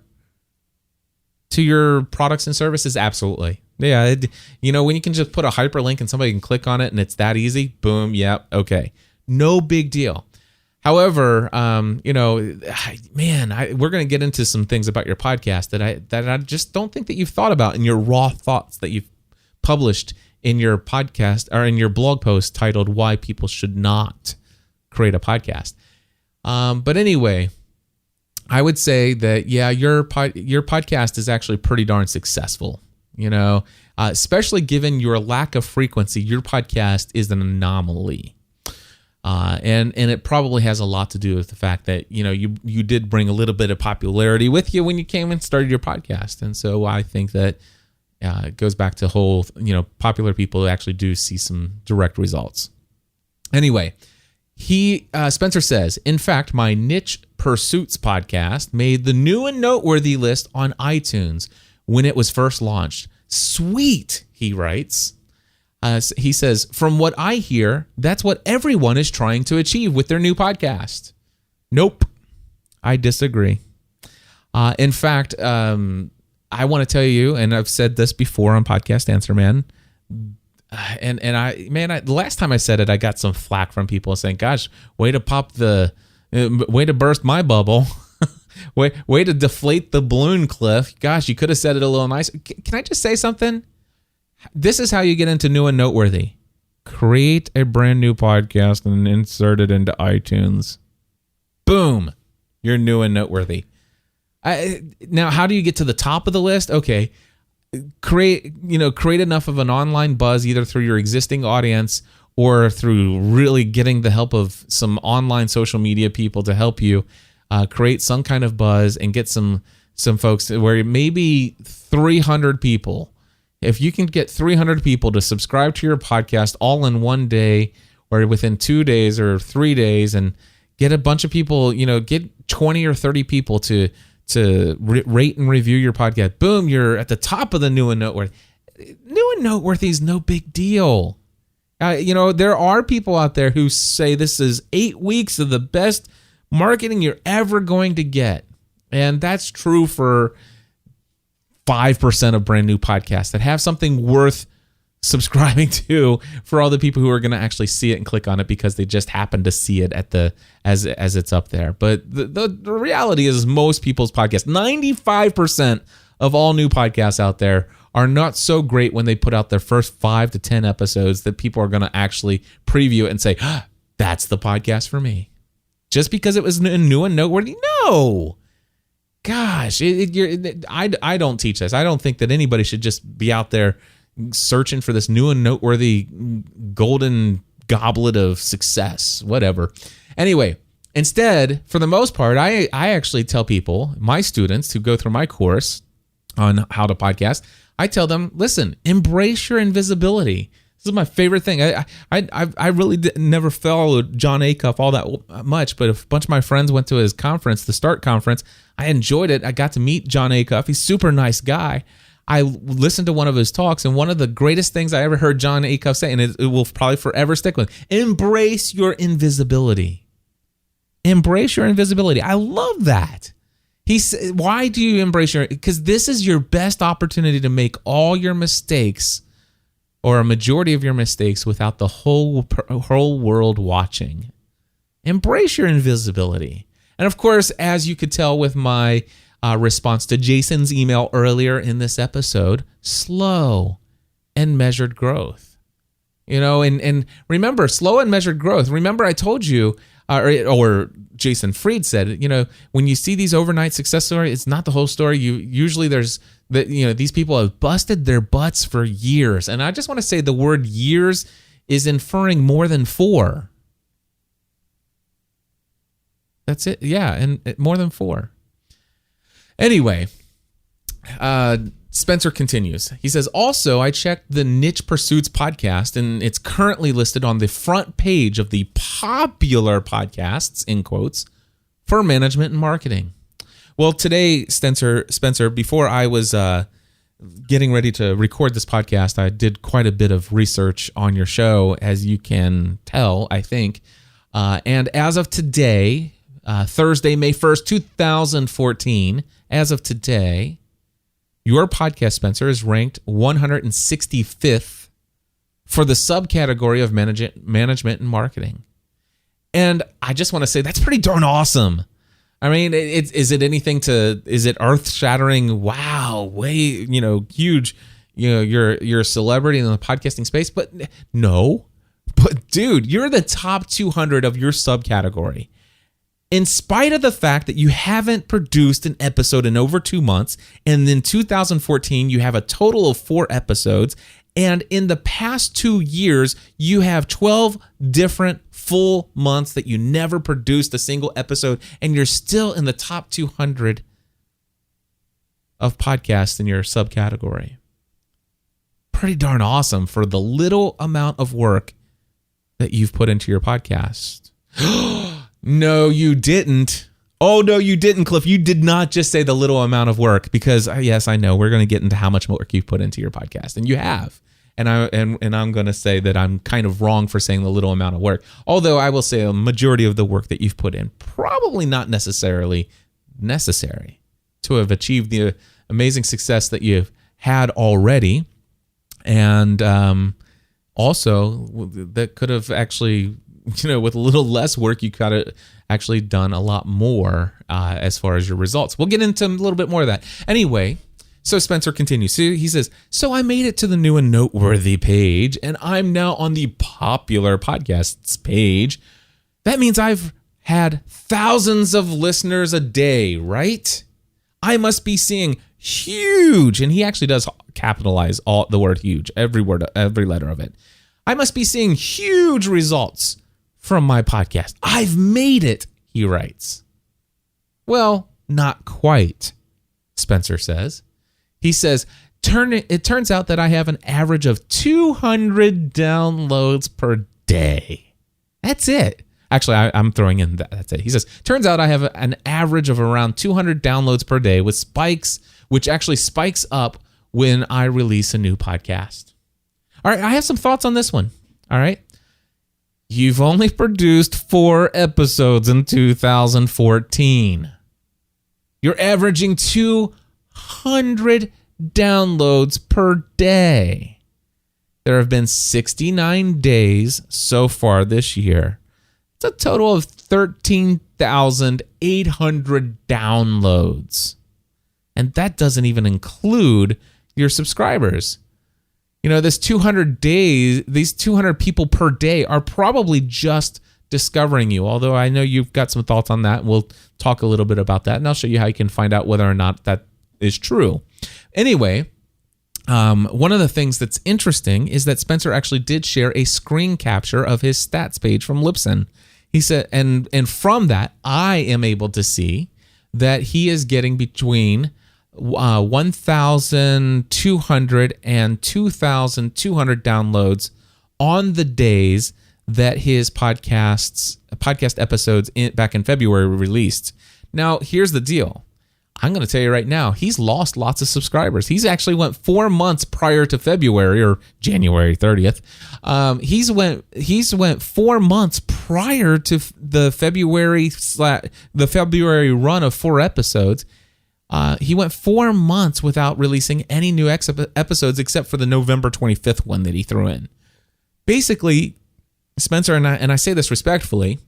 Speaker 1: to your products and services? Absolutely. Yeah. When you can just put a hyperlink and somebody can click on it and it's that easy, boom, yep, okay. No big deal. However, we're going to get into some things about your podcast that I just don't think that you've thought about in your raw thoughts that you've published in your podcast or in your blog post titled "Why People Should Not Create a Podcast." But anyway, I would say that your podcast is actually pretty darn successful. Especially given your lack of frequency, your podcast is an anomaly. And it probably has a lot to do with the fact that, you did bring a little bit of popularity with you when you came and started your podcast. And so I think that it goes back to whole, popular people actually do see some direct results. Anyway, Spencer says, in fact, my Niche Pursuits podcast made the new and noteworthy list on iTunes when it was first launched. Sweet, he writes. He says, from what I hear, that's what everyone is trying to achieve with their new podcast. Nope, I disagree. In fact, I want to tell you, and I've said this before on Podcast Answer Man, the last time I said it, I got some flack from people saying, "Gosh, way to burst my bubble." way to deflate the balloon, Cliff. Gosh, you could have said it a little nicer. Can I just say something? This is how you get into new and noteworthy. Create a brand new podcast and insert it into iTunes. Boom. You're new and noteworthy. Now, how do you get to the top of the list? Okay. create enough of an online buzz, either through your existing audience or through really getting the help of some online social media people to help you create some kind of buzz and get some folks where maybe 300 people. If you can get 300 people to subscribe to your podcast all in one day or within 2 days or 3 days, and get a bunch of people, get 20 or 30 people to rate and review your podcast. Boom, you're at the top of the New and Noteworthy. New and Noteworthy is no big deal. There are people out there who say this is 8 weeks of the best marketing you're ever going to get. And that's true for 5% of brand new podcasts that have something worth subscribing to, for all the people who are going to actually see it and click on it because they just happen to see it as it's up there. But the reality is most people's podcasts, 95% of all new podcasts out there, are not so great when they put out their first 5 to 10 episodes that people are going to actually preview it and say, that's the podcast for me. Just because it was new and noteworthy? No. Gosh, I don't teach this. I don't think that anybody should just be out there searching for this new and noteworthy golden goblet of success, whatever. Anyway, instead, for the most part, I actually tell people, my students who go through my course on how to podcast, I tell them, listen, embrace your invisibility. This is my favorite thing. I really never followed Jon Acuff all that much, but a bunch of my friends went to his conference, the START conference. I enjoyed it. I got to meet Jon Acuff. He's a super nice guy. I listened to one of his talks, and one of the greatest things I ever heard Jon Acuff say, and it will probably forever stick with, embrace your invisibility. Embrace your invisibility. I love that. He said, why do you embrace your, because this is your best opportunity to make all your mistakes, or a majority of your mistakes, without the whole world watching. Embrace your invisibility. And of course, as you could tell with my response to Jason's email earlier in this episode, slow and measured growth. And remember, slow and measured growth. Remember, I told you, or Jason Fried said, when you see these overnight success stories, it's not the whole story. Usually there's these people have busted their butts for years. And I just want to say the word years is inferring more than 4. That's it. Yeah, and more than 4. Anyway, Spencer continues. He says, also, I checked the Niche Pursuits podcast, and it's currently listed on the front page of the popular podcasts, in quotes, for management and marketing. Well, today, Spencer, before I was getting ready to record this podcast, I did quite a bit of research on your show, as you can tell, I think. And as of today, Thursday, May 1st, 2014, as of today, your podcast, Spencer, is ranked 165th for the subcategory of management and marketing. And I just want to say that's pretty darn awesome. I mean, is it earth-shattering? Wow, way, huge. You're a celebrity in the podcasting space, but no. But dude, you're the top 200 of your subcategory. In spite of the fact that you haven't produced an episode in over 2 months, and in 2014 you have a total of 4 episodes, and in the past 2 years you have 12 different full months that you never produced a single episode, and you're still in the top 200 of podcasts in your subcategory. Pretty darn awesome for the little amount of work that you've put into your podcast. No, you didn't. Oh, no, you didn't, Cliff. You did not just say the little amount of work, because, yes, I know we're going to get into how much work you've put into your podcast, and you have. And I'm going to say that I'm kind of wrong for saying the little amount of work. Although I will say a majority of the work that you've put in, probably not necessarily necessary to have achieved the amazing success that you've had already. And also, that could have actually, with a little less work, you could have actually done a lot more as far as your results. We'll get into a little bit more of that. Anyway, so Spencer continues. So he says, so I made it to the new and noteworthy page, and I'm now on the popular podcasts page. That means I've had thousands of listeners a day, right? I must be seeing huge, and he actually does capitalize all the word huge, every word, every letter of it. I must be seeing huge results from my podcast. I've made it, he writes. Well, not quite, Spencer says. He says, it turns out that I have an average of 200 downloads per day. That's it. Actually, I'm throwing in that. That's it. He says, turns out I have an average of around 200 downloads per day with spikes, which actually spikes up when I release a new podcast. All right, I have some thoughts on this one. All right. You've only produced 4 episodes in 2014. You're averaging 200 downloads per day. There have been 69 days so far this year. It's a total of 13,800 downloads. And that doesn't even include your subscribers. You know, these 200 people per day are probably just discovering you. Although I know you've got some thoughts on that. We'll talk a little bit about that, and I'll show you how you can find out whether or not that is true. Anyway, one of the things that's interesting is that Spencer actually did share a screen capture of his stats page from Libsyn. He said, and from that, I am able to see that he is getting between 1,200 and 2,200 downloads on the days that his podcast episodes back in February were released. Now, here's the deal. I'm going to tell you right now, he's lost lots of subscribers. He's actually went 4 months prior to February or January 30th. He's went 4 months prior to the February run of 4 episodes. He went 4 months without releasing any new episodes except for the November 25th one that he threw in. Basically, Spencer, and I say this respectfully,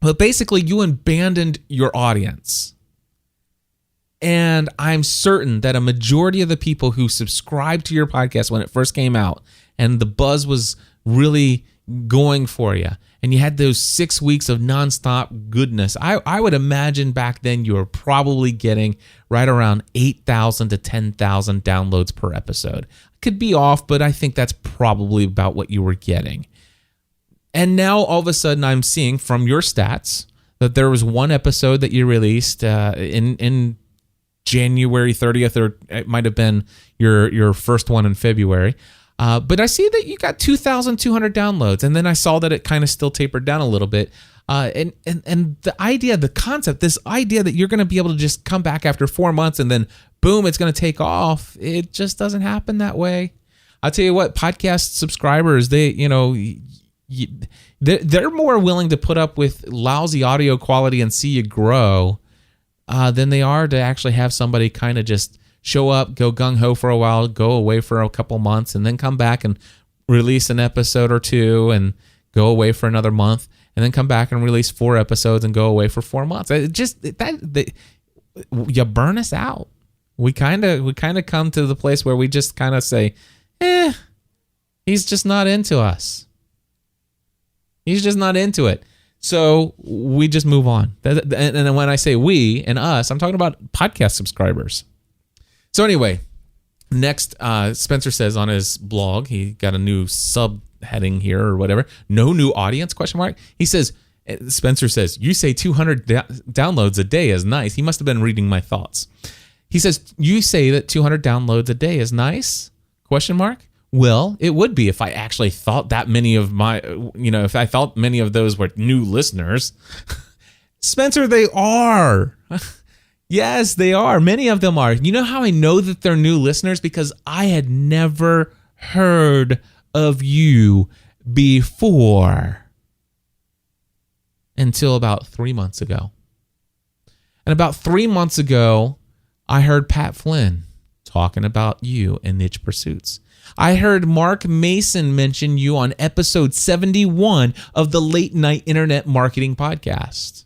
Speaker 1: but basically you abandoned your audience. And I'm certain that a majority of the people who subscribed to your podcast when it first came out and the buzz was really going for you, and you had those 6 weeks of nonstop goodness, I would imagine back then you were probably getting right around 8,000 to 10,000 downloads per episode. Could be off, but I think that's probably about what you were getting. And now all of a sudden I'm seeing from your stats that there was one episode that you released in January 30th, or it might have been your first one in February. But I see that you got 2,200 downloads, and then I saw that it kind of still tapered down a little bit. And the idea, the concept, this idea that you're going to be able to just come back after 4 months and then boom, it's going to take off. It just doesn't happen that way. I'll tell you what, podcast subscribers, they're more willing to put up with lousy audio quality and see you grow than they are to actually have somebody kind of just show up, go gung-ho for a while, go away for a couple months, and then come back and release an episode or 2 and go away for another month, and then come back and release 4 episodes and go away for 4 months. You burn us out. We kind of come to the place where we just kind of say, he's just not into us. He's just not into it. So we just move on. And when I say we and us, I'm talking about podcast subscribers. So anyway, next, Spencer says on his blog, he got a new subheading here or whatever. No new audience, ? He says, Spencer says, you say 200 downloads a day is nice. He must have been reading my thoughts. He says, you say that 200 downloads a day is nice? ? Well, it would be if I actually thought that many of if I thought many of those were new listeners. Spencer, they are. Yes, they are. Many of them are. You know how I know that they're new listeners? Because I had never heard of you before until about 3 months ago. And about 3 months ago, I heard Pat Flynn talking about you and Niche Pursuits. I heard Mark Mason mention you on episode 71 of the Late Night Internet Marketing Podcast.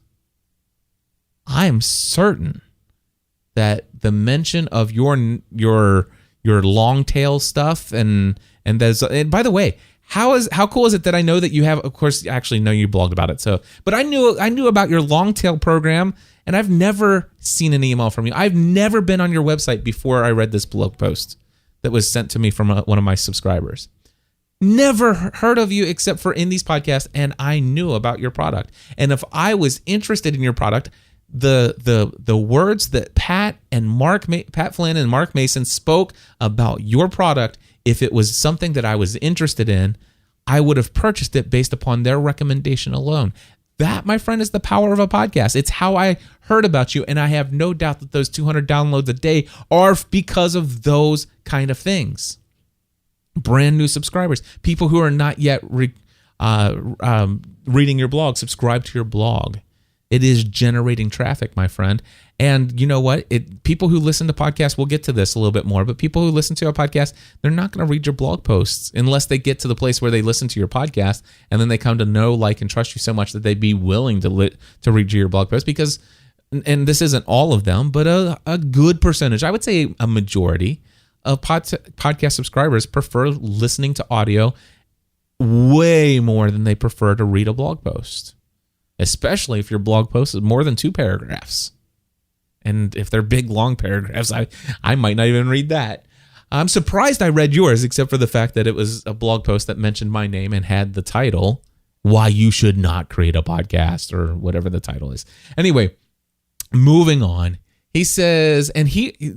Speaker 1: I'm certain that the mention of your long tail stuff and by the way, how cool is it that I know that you have, of course, actually know you blogged about it. But I knew about your long tail program, and I've never seen an email from you. I've never been on your website before I read this blog post that was sent to me from one of my subscribers. Never heard of you except for in these podcasts, and I knew about your product. And if I was interested in your product, the words that Pat Flynn and Mark Mason spoke about your product, if it was something that I was interested in, I would have purchased it based upon their recommendation alone. That, my friend, is the power of a podcast. It's how I heard about you, and I have no doubt that those 200 downloads a day are because of those kind of things. Brand new subscribers, people who are not yet reading your blog, subscribe to your blog. It is generating traffic, my friend. And you know what? People who listen to podcasts, we'll get to this a little bit more, but people who listen to a podcast, they're not going to read your blog posts unless they get to the place where they listen to your podcast and then they come to know, like, and trust you so much that they'd be willing to read your blog post because, and this isn't all of them, but a good percentage, I would say a majority of podcast subscribers prefer listening to audio way more than they prefer to read a blog post, especially if your blog post is more than 2 paragraphs. And if they're big, long paragraphs, I might not even read that. I'm surprised I read yours, except for the fact that it was a blog post that mentioned my name and had the title, Why You Should Not Create a Podcast, or whatever the title is. Anyway, moving on. He says,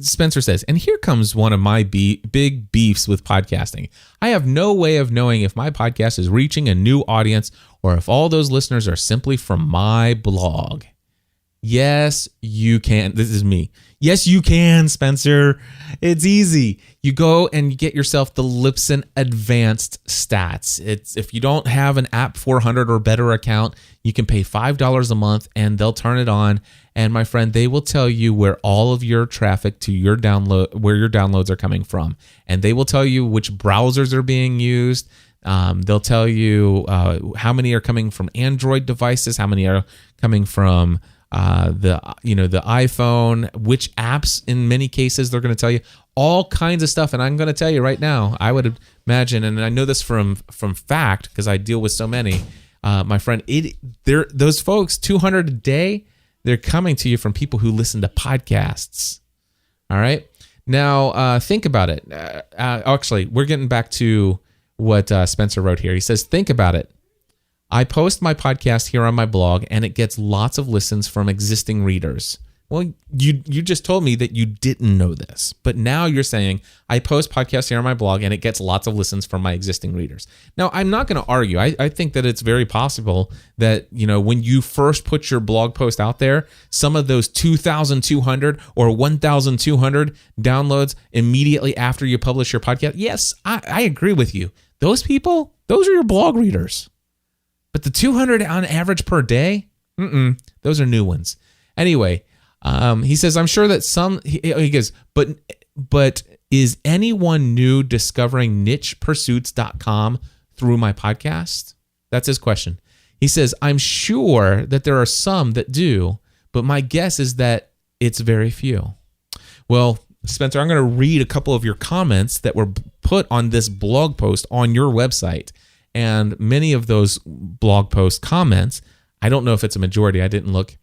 Speaker 1: Spencer says, and here comes one of my big beefs with podcasting. I have no way of knowing if my podcast is reaching a new audience or if all those listeners are simply from my blog. Yes, you can. This is me. Yes, you can, Spencer. It's easy. You go and you get yourself the Libsyn Advanced Stats. If you don't have an App 400 or better account, you can pay $5 a month and they'll turn it on. And my friend, they will tell you where all of your traffic to your where your downloads are coming from. And they will tell you which browsers are being used. They'll tell you how many are coming from Android devices, how many are coming from the iPhone, which apps in many cases they're going to tell you all kinds of stuff. And I'm going to tell you right now, I would imagine, and I know this from fact because I deal with so many, my friend, those folks, 200 a day, they're coming to you from people who listen to podcasts. All right. Now, think about it. Actually, we're getting back to what Spencer wrote here. He says, think about it. I post my podcast here on my blog, and it gets lots of listens from existing readers. Well, you just told me that you didn't know this, but now you're saying I post podcasts here on my blog, and it gets lots of listens from my existing readers. Now, I'm not going to argue. I think that it's very possible that, when you first put your blog post out there, some of those 2,200 or 1,200 downloads immediately after you publish your podcast. Yes, I agree with you. Those people, those are your blog readers. But the 200 on average per day, those are new ones. Anyway, he says, I'm sure that he goes, but is anyone new discovering nichepursuits.com through my podcast? That's his question. He says, I'm sure that there are some that do, but my guess is that it's very few. Well, Spencer, I'm going to read a couple of your comments that were put on this blog post on your website. And many of those blog post comments, I don't know if it's a majority, I didn't look,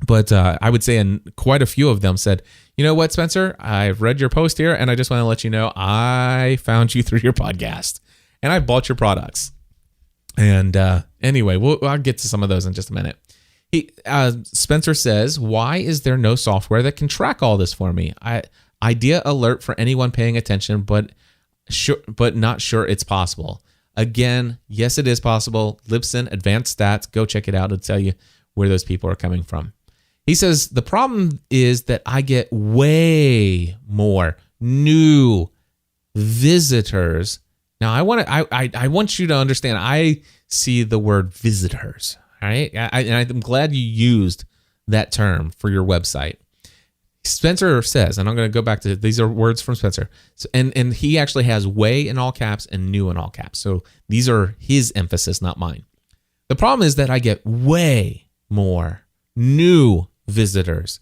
Speaker 1: but I would say quite a few of them said, you know what, Spencer, I've read your post here, and I just want to let you know I found you through your podcast, and I bought your products. And anyway, I'll get to some of those in just a minute. Spencer says, why is there no software that can track all this for me? Idea alert for anyone paying attention, but not sure it's possible. Again, yes, it is possible. Libsyn Advanced Stats, go check it out. It'll tell you where those people are coming from. He says, the problem is that I get way more new visitors. Now, I want you to understand, I see the word visitors, all right? And I'm glad you used that term for your website. Spencer says, and I'm going to go back to, these are words from Spencer, so, and he actually has way in all caps and new in all caps. So these are his emphasis, not mine. The problem is that I get way more new visitors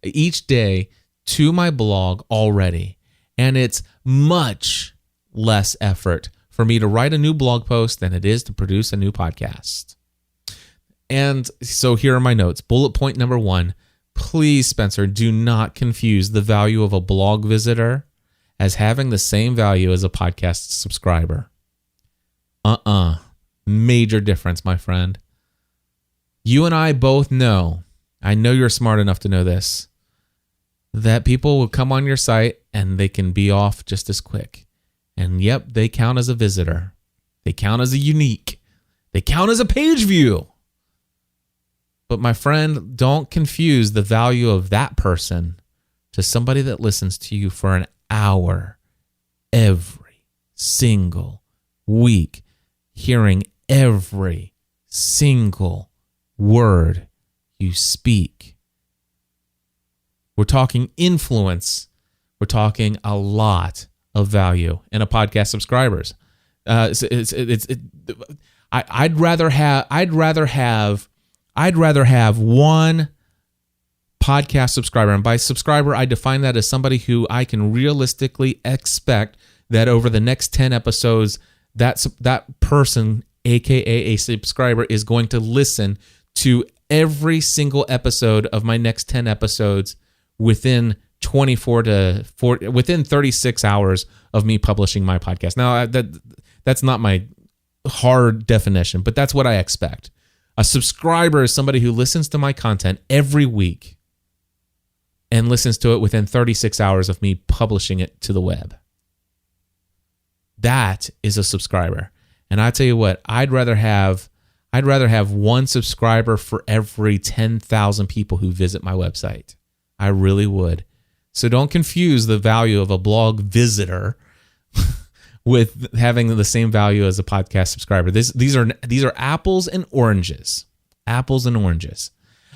Speaker 1: each day to my blog already. And it's much less effort for me to write a new blog post than it is to produce a new podcast. And so here are my notes. Bullet point number 1. Please, Spencer, do not confuse the value of a blog visitor as having the same value as a podcast subscriber. Major difference, my friend. You and I both know, I know you're smart enough to know this, that people will come on your site and they can be off just as quick. And yep, they count as a visitor. They count as a unique. They count as a page view. But my friend, don't confuse the value of that person to somebody that listens to you for an hour every single week, hearing every single word you speak. We're talking influence. We're talking a lot of value in a podcast subscribers. I'd rather have one podcast subscriber, and by subscriber I define that as somebody who I can realistically expect that over the next 10 episodes, that person, aka a subscriber, is going to listen to every single episode of my next 10 episodes within 24 to 40, within 36 hours of me publishing my podcast. Now, that's not my hard definition, but that's what I expect. A subscriber is somebody who listens to my content every week and listens to it within 36 hours of me publishing it to the web. That is a subscriber. And I tell you what, I'd rather have one subscriber for every 10,000 people who visit my website. I really would. So don't confuse the value of a blog visitor with having the same value as a podcast subscriber. These are apples and oranges. Apples and oranges.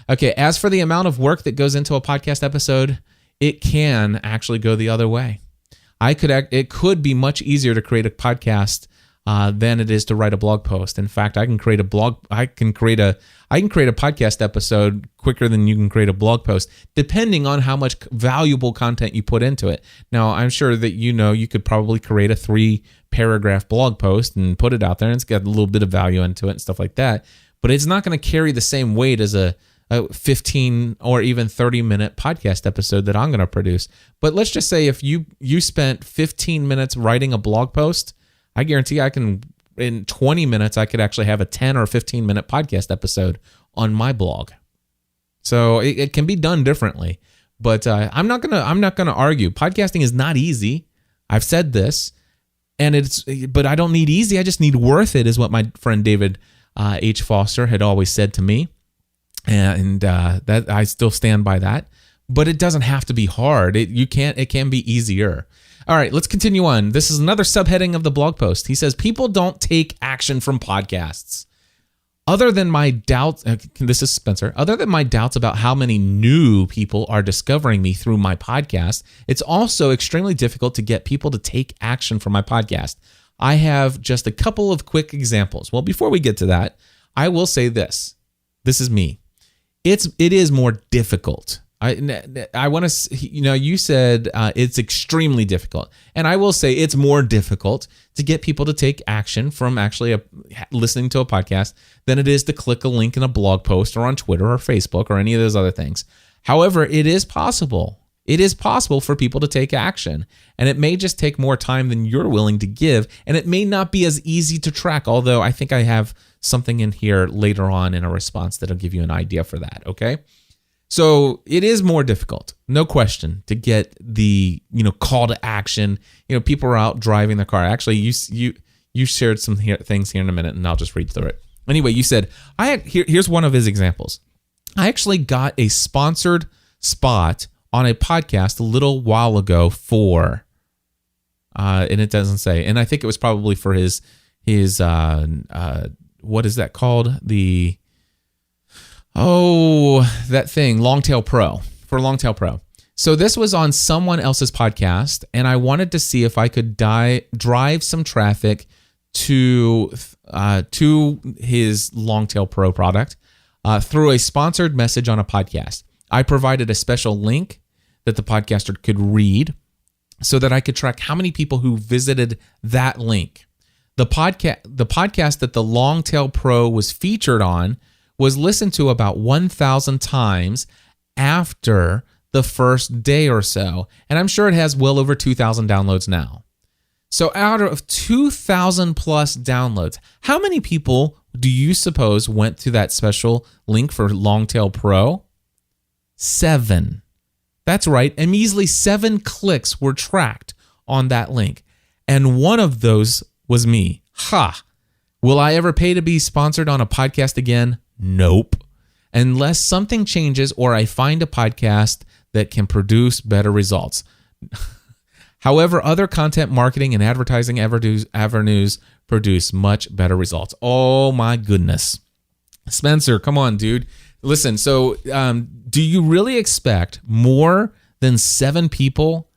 Speaker 1: Okay, as for the amount of work that goes into a podcast episode, it can actually go the other way. It could be much easier to create a podcast than it is to write a blog post. In fact, I can create a podcast episode quicker than you can create a blog post, depending on how much valuable content you put into it. Now, I'm sure that you could probably create a 3-paragraph blog post and put it out there, and it's got a little bit of value into it and stuff like that. But it's not going to carry the same weight as a 15 or even 30-minute podcast episode that I'm going to produce. But let's just say if you spent 15 minutes writing a blog post, I guarantee in 20 minutes, I could actually have a 10 or 15-minute podcast episode on my blog. So it can be done differently, but I'm not gonna argue. Podcasting is not easy. I've said this, but I don't need easy. I just need worth it, is what my friend David H. Foster had always said to me, and that I still stand by that. But it doesn't have to be hard. It can be easier. All right, let's continue on. This is another subheading of the blog post. He says, people don't take action from podcasts. Other than my doubts, this is Spencer, other than my doubts about how many new people are discovering me through my podcast, it's also extremely difficult to get people to take action from my podcast. I have just a couple of quick examples. Well, before we get to that, I will say this. This is me. It is more difficult. I want to, you said it's extremely difficult. And I will say it's more difficult to get people to take action from actually listening to a podcast than it is to click a link in a blog post or on Twitter or Facebook or any of those other things. However, it is possible. It is possible for people to take action. And it may just take more time than you're willing to give. And it may not be as easy to track, although I think I have something in here later on in a response that'll give you an idea for that, okay? So it is more difficult, no question, to get the call to action. People are out driving their car. Actually, you shared some things here in a minute, and I'll just read through it. Anyway, you said here's one of his examples. I actually got a sponsored spot on a podcast a little while ago for, and it doesn't say, and I think it was probably for his what is that called? That thing, Longtail Pro, for Longtail Pro. So this was on someone else's podcast, and I wanted to see if I could drive some traffic to his Longtail Pro product through a sponsored message on a podcast. I provided a special link that the podcaster could read so that I could track how many people who visited that link. The podcast that the Longtail Pro was featured on was listened to about 1,000 times after the first day or so. And I'm sure it has well over 2,000 downloads now. So out of 2,000 plus downloads, how many people do you suppose went to that special link for Longtail Pro? 7. That's right. A measly 7 clicks were tracked on that link. And one of those was me. Ha! Will I ever pay to be sponsored on a podcast again? Nope. Unless something changes or I find a podcast that can produce better results. However, other content marketing and advertising avenues produce much better results. Oh my goodness. Spencer, come on, dude. Listen, so do you really expect more than 7 people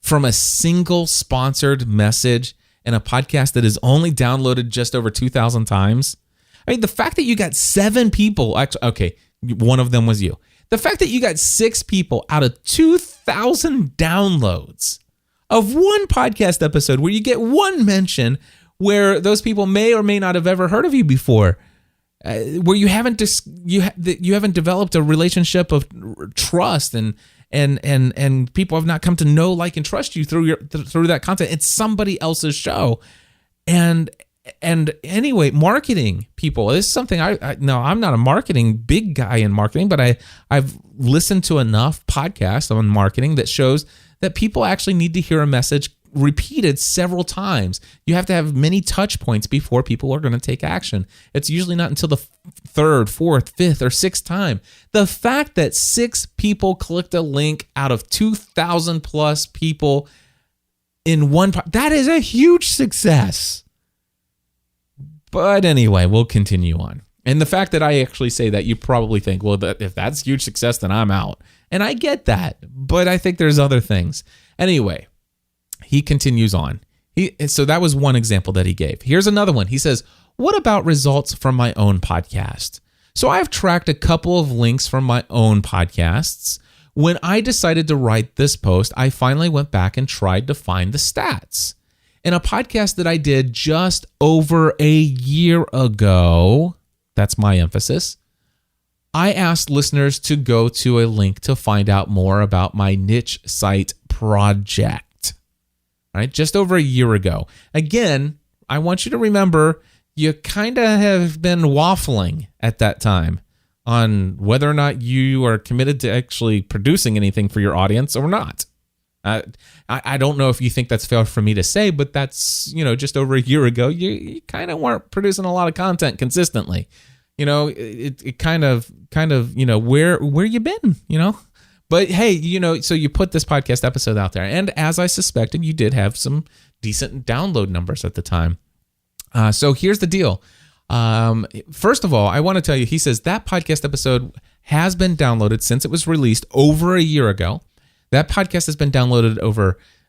Speaker 1: from a single sponsored message in a podcast that is only downloaded just over 2,000 times? I mean, the fact that you got 7 people, actually, okay, one of them was you. The fact that you got 6 people out of 2,000 downloads of one podcast episode where you get one mention where those people may or may not have ever heard of you before, where you haven't developed a relationship of trust and people have not come to know, like, and trust you through that content. It's somebody else's show. And anyway, marketing people, this is something no, I'm not a marketing big guy in marketing, but I've listened to enough podcasts on marketing that shows that people actually need to hear a message repeated several times. You have to have many touch points before people are going to take action. It's usually not until the 3rd, 4th, 5th, or 6th time. The fact that 6 people clicked a link out of 2,000 plus people in one, that is a huge success. But anyway, we'll continue on. And the fact that I actually say that, you probably think, well, if that's huge success, then I'm out. And I get that, but I think there's other things. Anyway, he continues on. So that was one example that he gave. Here's another one. He says, what about results from my own podcast? So I've tracked a couple of links from my own podcasts. When I decided to write this post, I finally went back and tried to find the stats. In a podcast that I did just over a year ago, that's my emphasis, I asked listeners to go to a link to find out more about my niche site project. Right? Just over a year ago. Again, I want you to remember you kind of have been waffling at that time on whether or not you are committed to actually producing anything for your audience or not. I don't know if you think that's fair for me to say, but that's, just over a year ago, you kind of weren't producing a lot of content consistently. It kind of, where you been, But hey, so you put this podcast episode out there, and as I suspected, you did have some decent download numbers at the time. So here's the deal. First of all, I want to tell you, he says that podcast episode has been downloaded since it was released over a year ago. That podcast has been downloaded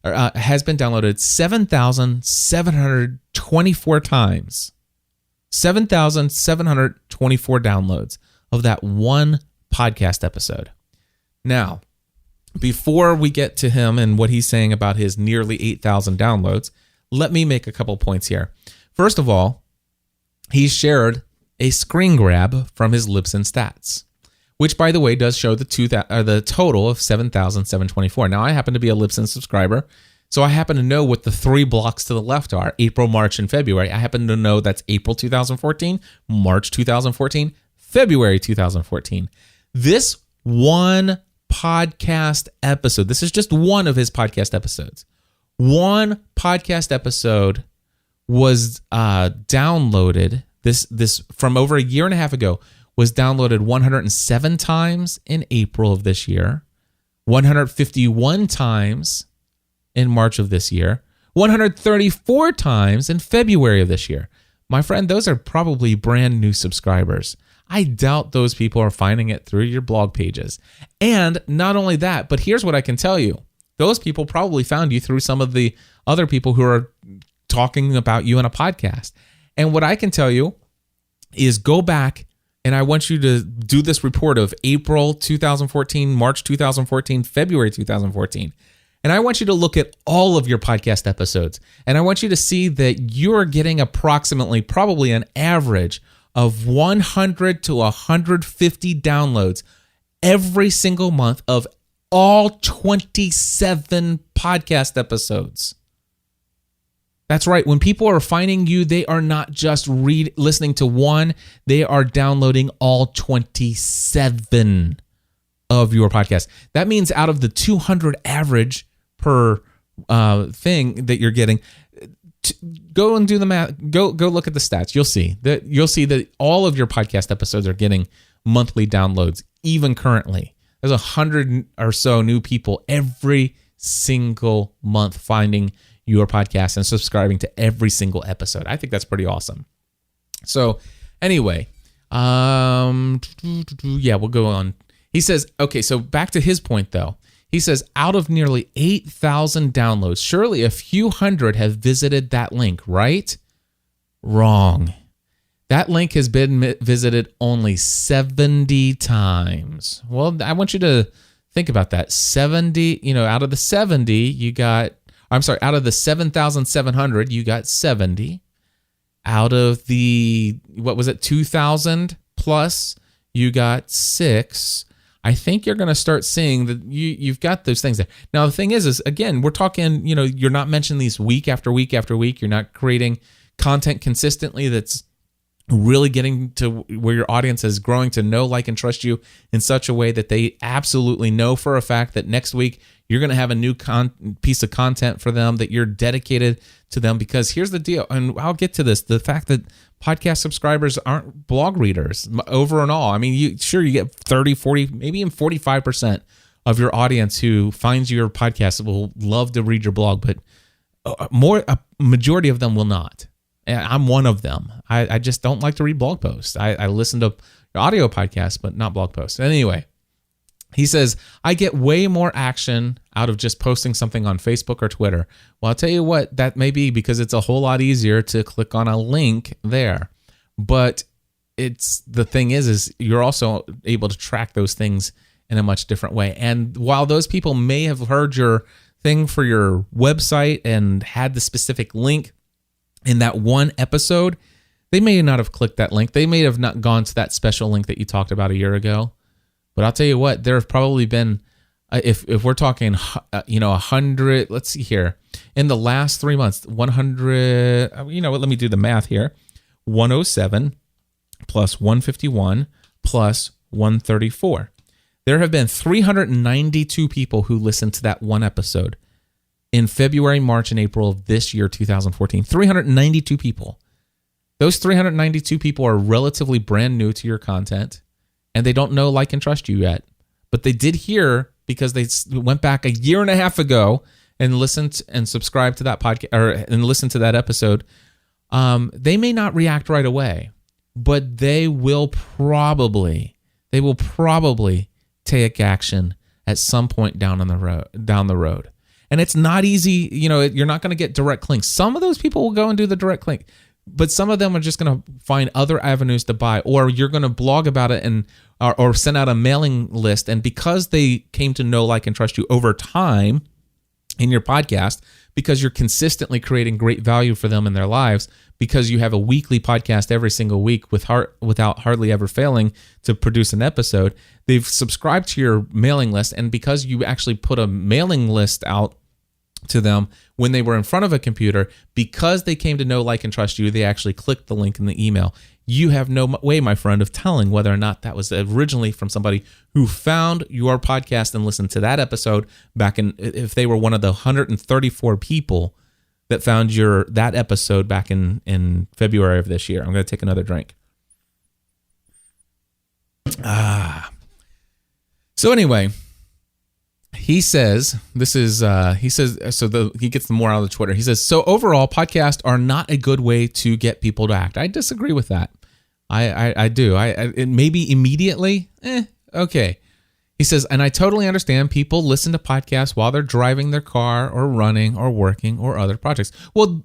Speaker 1: has been downloaded 7,724 times. 7,724 downloads of that one podcast episode. Now, before we get to him and what he's saying about his nearly 8,000 downloads, let me make a couple points here. First of all, he shared a screen grab from his Libsyn stats, which, by the way, does show the total of 7,724. Now, I happen to be a Libsyn subscriber, so I happen to know what the 3 blocks to the left are: April, March, and February. I happen to know that's April 2014, March 2014, February 2014. This one podcast episode, this is just one of his podcast episodes. One podcast episode was downloaded, this from over a year and a half ago, was downloaded 107 times in April of this year, 151 times in March of this year, 134 times in February of this year. My friend, those are probably brand new subscribers. I doubt those people are finding it through your blog pages. And not only that, but here's what I can tell you. Those people probably found you through some of the other people who are talking about you in a podcast. And what I can tell you is go back, and I want you to do this report of April 2014, March 2014, February 2014. And I want you to look at all of your podcast episodes. And I want you to see that you're getting approximately, probably an average of 100 to 150 downloads every single month of all 27 podcast episodes. That's right. When people are finding you, they are not just listening to one, they are downloading all 27 of your podcast. That means out of the 200 average per thing that you're getting, go and do the math. Go look at the stats. You'll see that all of your podcast episodes are getting monthly downloads, even currently. There's 100 or so new people every single month finding your podcast and subscribing to every single episode. I think that's pretty awesome. So anyway, yeah, we'll go on. He says, okay, so back to his point though. He says, out of nearly 8,000 downloads, surely a few hundred have visited that link, right? Wrong. That link has been visited only 70 times. Well, I want you to think about that. 70, out of the 70, out of the 7,700, you got 70. Out of the, 2,000 plus, you got 6. I think you're going to start seeing that you've got those things there. Now, the thing is again, we're talking, you're not mentioning these week after week after week. You're not creating content consistently that's really getting to where your audience is growing to know, like, and trust you in such a way that they absolutely know for a fact that next week you're going to have a new piece of content for them, that you're dedicated to them. Because here's the deal, and I'll get to this, the fact that podcast subscribers aren't blog readers over and all. I mean, you get 30, 40, maybe even 45% of your audience who finds your podcast will love to read your blog, but a majority of them will not. And I'm one of them. I just don't like to read blog posts. I listen to audio podcasts, but not blog posts. Anyway, he says, I get way more action out of just posting something on Facebook or Twitter. Well, I'll tell you what, that may be because it's a whole lot easier to click on a link there. But the thing is you're also able to track those things in a much different way. And while those people may have heard your thing for your website and had the specific link in that one episode, they may not have clicked that link. They may have not gone to that special link that you talked about a year ago. But I'll tell you what, there have probably been, if we're talking, 100, let's see here, in the last 3 months, 100, let me do the math here, 107 plus 151 plus 134. There have been 392 people who listened to that one episode in February, March, and April of this year, 2014. 392 people. Those 392 people are relatively brand new to your content, and they don't know, like, and trust you yet. But they did hear because they went back a year and a half ago and listened and subscribed to that podcast and listened to that episode. They may not react right away, but they will probably take action at some point down the road. And it's not easy, you're not going to get direct links. Some of those people will go and do the direct link, but some of them are just going to find other avenues to buy, or you're going to blog about it or send out a mailing list. And because they came to know, like, and trust you over time in your podcast, because you're consistently creating great value for them in their lives, because you have a weekly podcast every single week without hardly ever failing to produce an episode, they've subscribed to your mailing list. And because you actually put a mailing list out to them when they were in front of a computer, because they came to know, like, and trust you, they actually clicked the link in the email. You have no way, my friend, of telling whether or not that was originally from somebody who found your podcast and listened to that episode back in, if they were one of the 134 people that found that episode back in February of this year. I'm going to take another drink. So anyway, he says, he gets the more out of the Twitter. He says, so overall, podcasts are not a good way to get people to act. I disagree with that. I do. It maybe immediately, okay. He says, and I totally understand people listen to podcasts while they're driving their car or running or working or other projects. Well,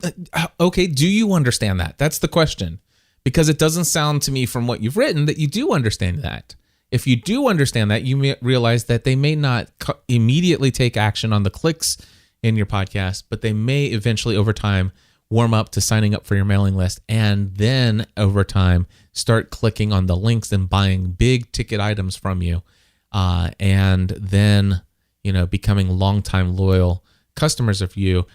Speaker 1: okay, do you understand that? That's the question. Because it doesn't sound to me from what you've written that you do understand that. If you do understand that, you may realize that they may not immediately take action on the clicks in your podcast, but they may eventually over time warm up to signing up for your mailing list, and then over time start clicking on the links and buying big ticket items from you, and then becoming longtime loyal customers of you,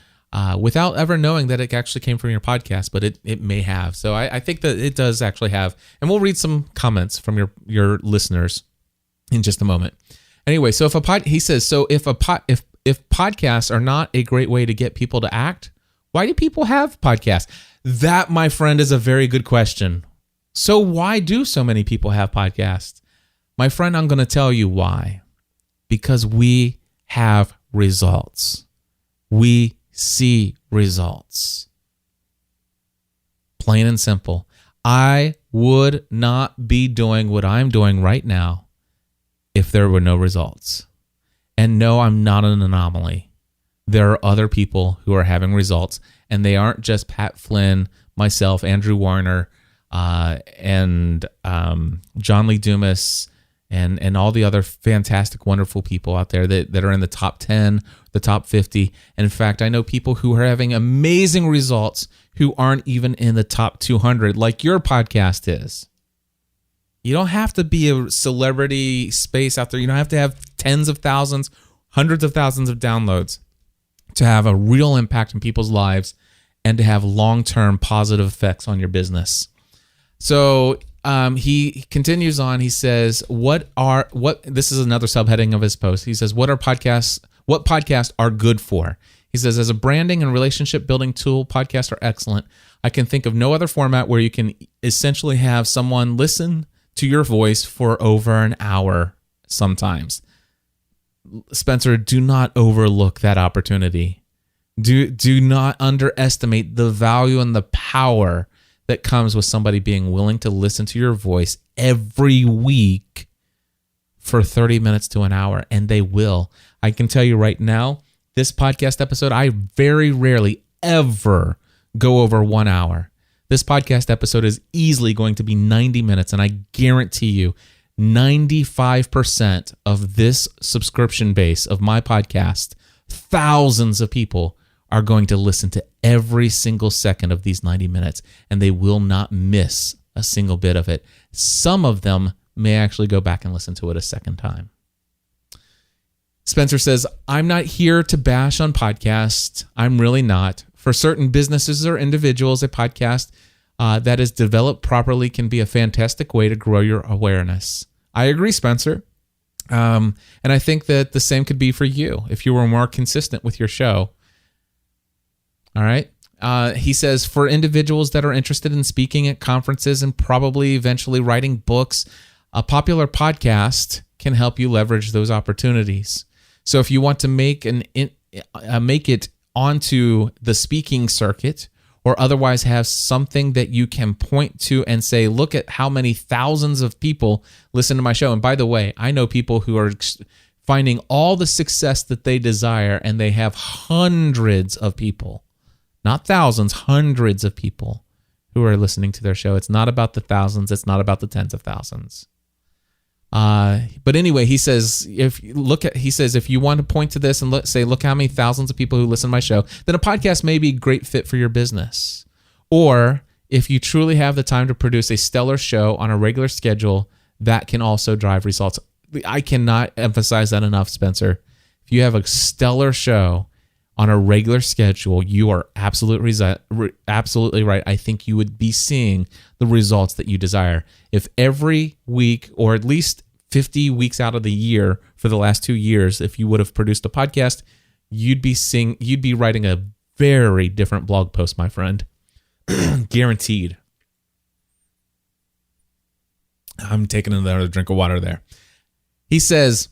Speaker 1: without ever knowing that it actually came from your podcast, but it may have. So I think that it does actually have, and we'll read some comments from your listeners in just a moment. Anyway, so if podcasts are not a great way to get people to act, why do people have podcasts? That, my friend, is a very good question. So why do so many people have podcasts? My friend, I'm going to tell you why. Because we have results. We see results. Plain and simple. I would not be doing what I'm doing right now if there were no results. And no, I'm not an anomaly. There are other people who are having results, and they aren't just Pat Flynn, myself, Andrew Warner, and John Lee Dumas, and all the other fantastic, wonderful people out there that are in the top 10, the top 50. And in fact, I know people who are having amazing results who aren't even in the top 200, like your podcast is. You don't have to be a celebrity space out there. You don't have to have tens of thousands, hundreds of thousands of downloads to have a real impact in people's lives and to have long-term positive effects on your business. So he continues on. He says, what this is another subheading of his post. He says, what podcasts are good for? He says, as a branding and relationship building tool, podcasts are excellent. I can think of no other format where you can essentially have someone listen to your voice for over an hour sometimes. Spencer, do not overlook that opportunity. Do not underestimate the value and the power that comes with somebody being willing to listen to your voice every week for 30 minutes to an hour, and they will. I can tell you right now, this podcast episode, I very rarely ever go over 1 hour. This podcast episode is easily going to be 90 minutes, and I guarantee you 95% of this subscription base of my podcast, thousands of people are going to listen to every single second of these 90 minutes, and they will not miss a single bit of it. Some of them may actually go back and listen to it a second time. Spencer says, I'm not here to bash on podcasts. I'm really not. For certain businesses or individuals, a podcast that is developed properly can be a fantastic way to grow your awareness. I agree, Spencer. And I think that the same could be for you if you were more consistent with your show. All right. He says, for individuals that are interested in speaking at conferences and probably eventually writing books, a popular podcast can help you leverage those opportunities. So if you want to make it onto the speaking circuit, or otherwise have something that you can point to and say, look at how many thousands of people listen to my show. And by the way, I know people who are finding all the success that they desire, and they have hundreds of people, not thousands, hundreds of people who are listening to their show. It's not about the thousands. It's not about the tens of thousands. But anyway, he says, if you want to point to this and look how many thousands of people who listen to my show, then a podcast may be a great fit for your business. Or if you truly have the time to produce a stellar show on a regular schedule, that can also drive results. I cannot emphasize that enough, Spencer. If you have a stellar show on a regular schedule, you are absolutely right. I think you would be seeing the results that you desire. If every week, or at least 50 weeks out of the year for the last 2 years, if you would have produced a podcast, you'd be writing a very different blog post, my friend. Guaranteed. I'm taking another drink of water there. He says,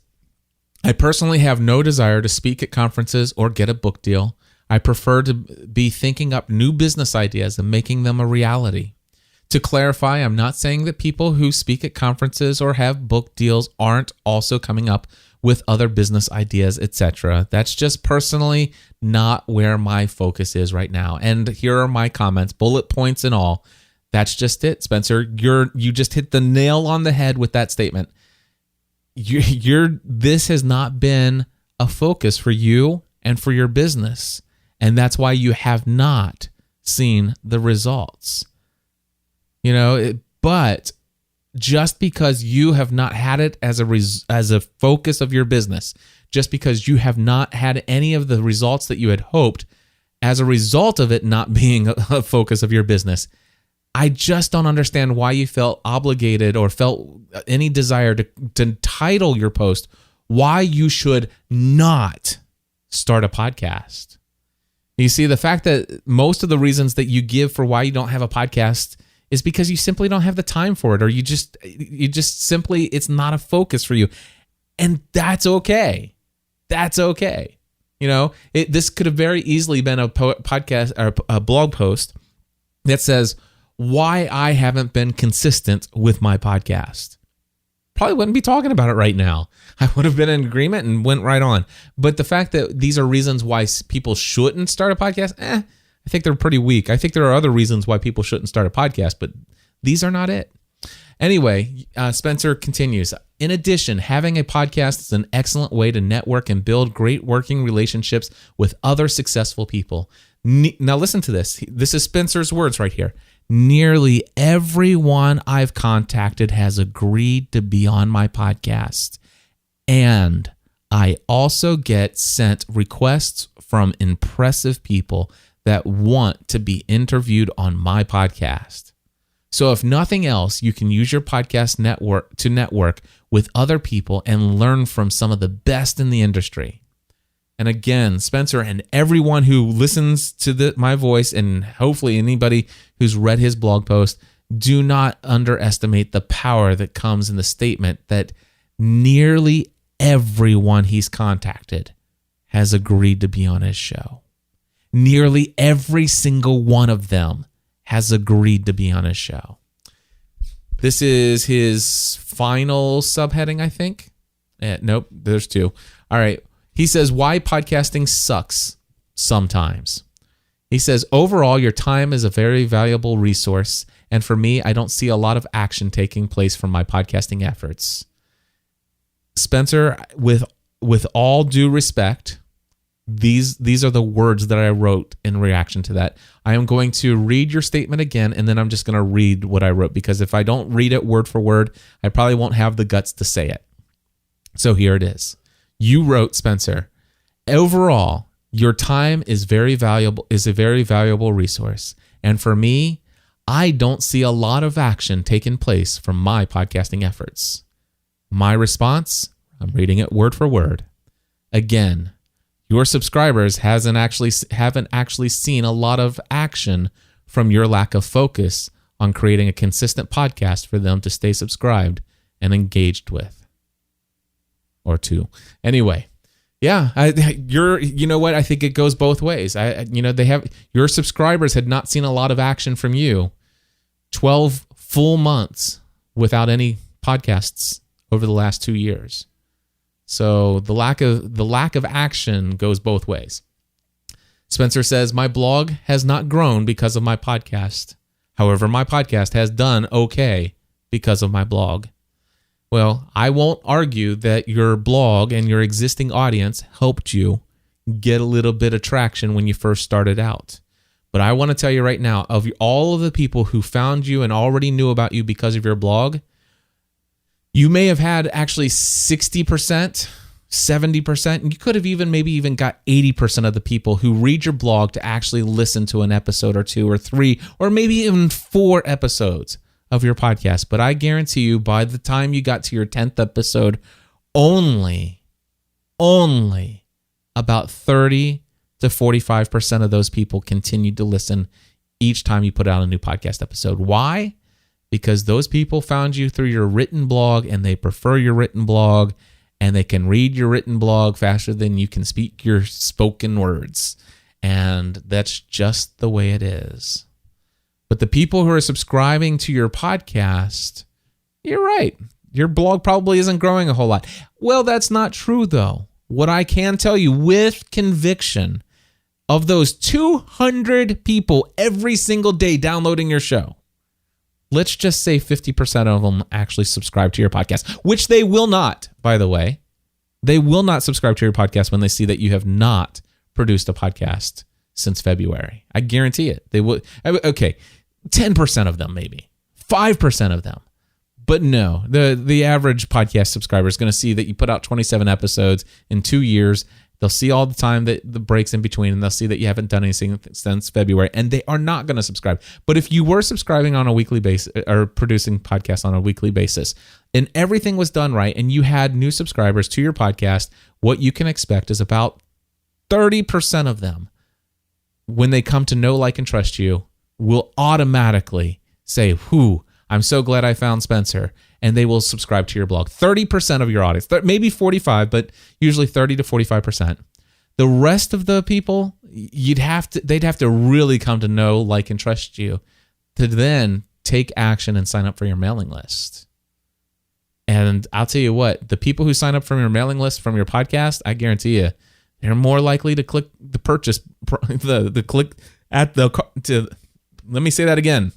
Speaker 1: I personally have no desire to speak at conferences or get a book deal. I prefer to be thinking up new business ideas and making them a reality. To clarify, I'm not saying that people who speak at conferences or have book deals aren't also coming up with other business ideas, etc. That's just personally not where my focus is right now. And here are my comments, bullet points and all. That's just it, Spencer. You just hit the nail on the head with that statement. This has not been a focus for you and for your business, and that's why you have not seen the results. But just because you have not had it as a focus of your business, just because you have not had any of the results that you had hoped as a result of it not being a focus of your business, I just don't understand why you felt obligated or felt any desire to title your post why you should not start a podcast. You see, the fact that most of the reasons that you give for why you don't have a podcast is because you simply don't have the time for it, or you just simply, it's not a focus for you. And that's okay. That's okay. This could have very easily been a podcast or a blog post that says why I haven't been consistent with my podcast. Probably wouldn't be talking about it right now. I would have been in agreement and went right on. But the fact that these are reasons why people shouldn't start a podcast, I think they're pretty weak. I think there are other reasons why people shouldn't start a podcast, but these are not it. Anyway, Spencer continues. In addition, having a podcast is an excellent way to network and build great working relationships with other successful people. Now listen to this. This is Spencer's words right here. Nearly everyone I've contacted has agreed to be on my podcast. And I also get sent requests from impressive people that want to be interviewed on my podcast. So if nothing else, you can use your podcast network to network with other people and learn from some of the best in the industry. And again, Spencer and everyone who listens to my voice, and hopefully anybody who's read his blog post, do not underestimate the power that comes in the statement that nearly everyone he's contacted has agreed to be on his show. Nearly every single one of them has agreed to be on his show. This is his final subheading, I think. Nope, there's two. All right. He says, why podcasting sucks sometimes. He says, overall, your time is a very valuable resource. And for me, I don't see a lot of action taking place from my podcasting efforts. Spencer, with all due respect, these are the words that I wrote in reaction to that. I am going to read your statement again, and then I'm just going to read what I wrote, because if I don't read it word for word, I probably won't have the guts to say it. So here it is. You wrote, Spencer, overall, your time is a very valuable resource. And for me, I don't see a lot of action taking place from my podcasting efforts. My response, I'm reading it word for word. Again, your subscribers haven't actually seen a lot of action from your lack of focus on creating a consistent podcast for them to stay subscribed and engaged with. Or two. Anyway, yeah, you know what? I think it goes both ways. Your subscribers had not seen a lot of action from you. 12 full months without any podcasts over the last 2 years. So the lack of action goes both ways. Spencer says, my blog has not grown because of my podcast. However, my podcast has done okay because of my blog. Well, I won't argue that your blog and your existing audience helped you get a little bit of traction when you first started out. But I want to tell you right now, of all of the people who found you and already knew about you because of your blog, you may have had actually 60%, 70%, and you could have maybe even got 80% of the people who read your blog to actually listen to an episode or two or three or maybe even 4 episodes of your podcast. But I guarantee you, by the time you got to your 10th episode, only about 30 to 45% of those people continued to listen each time you put out a new podcast episode. Why? Because those people found you through your written blog, and they prefer your written blog, and they can read your written blog faster than you can speak your spoken words. And that's just the way it is. But the people who are subscribing to your podcast, you're right. Your blog probably isn't growing a whole lot. Well, that's not true, though. What I can tell you with conviction, of those 200 people every single day downloading your show, let's just say 50% of them actually subscribe to your podcast, which they will not, by the way. They will not subscribe to your podcast when they see that you have not produced a podcast since February. I guarantee it. They would. Okay, 10% of them, maybe 5% of them. But no, the average podcast subscriber is going to see that you put out 27 episodes in 2 years. They'll see all the time that the breaks in between, and they'll see that you haven't done anything since February, and they are not going to subscribe. But if you were subscribing on a weekly basis or producing podcasts on a weekly basis, and everything was done right, and you had new subscribers to your podcast, what you can expect is about 30% of them, when they come to know, like, and trust you, will automatically say, "Whew, I'm so glad I found Spencer," and they will subscribe to your blog. 30% of your audience, maybe 45, but usually 30 to 45%. The rest of the people, they'd have to really come to know, like, and trust you to then take action and sign up for your mailing list. And I'll tell you what, the people who sign up from your mailing list from your podcast, I guarantee you, they're more likely to click the purchase, the click at the, let me say that again.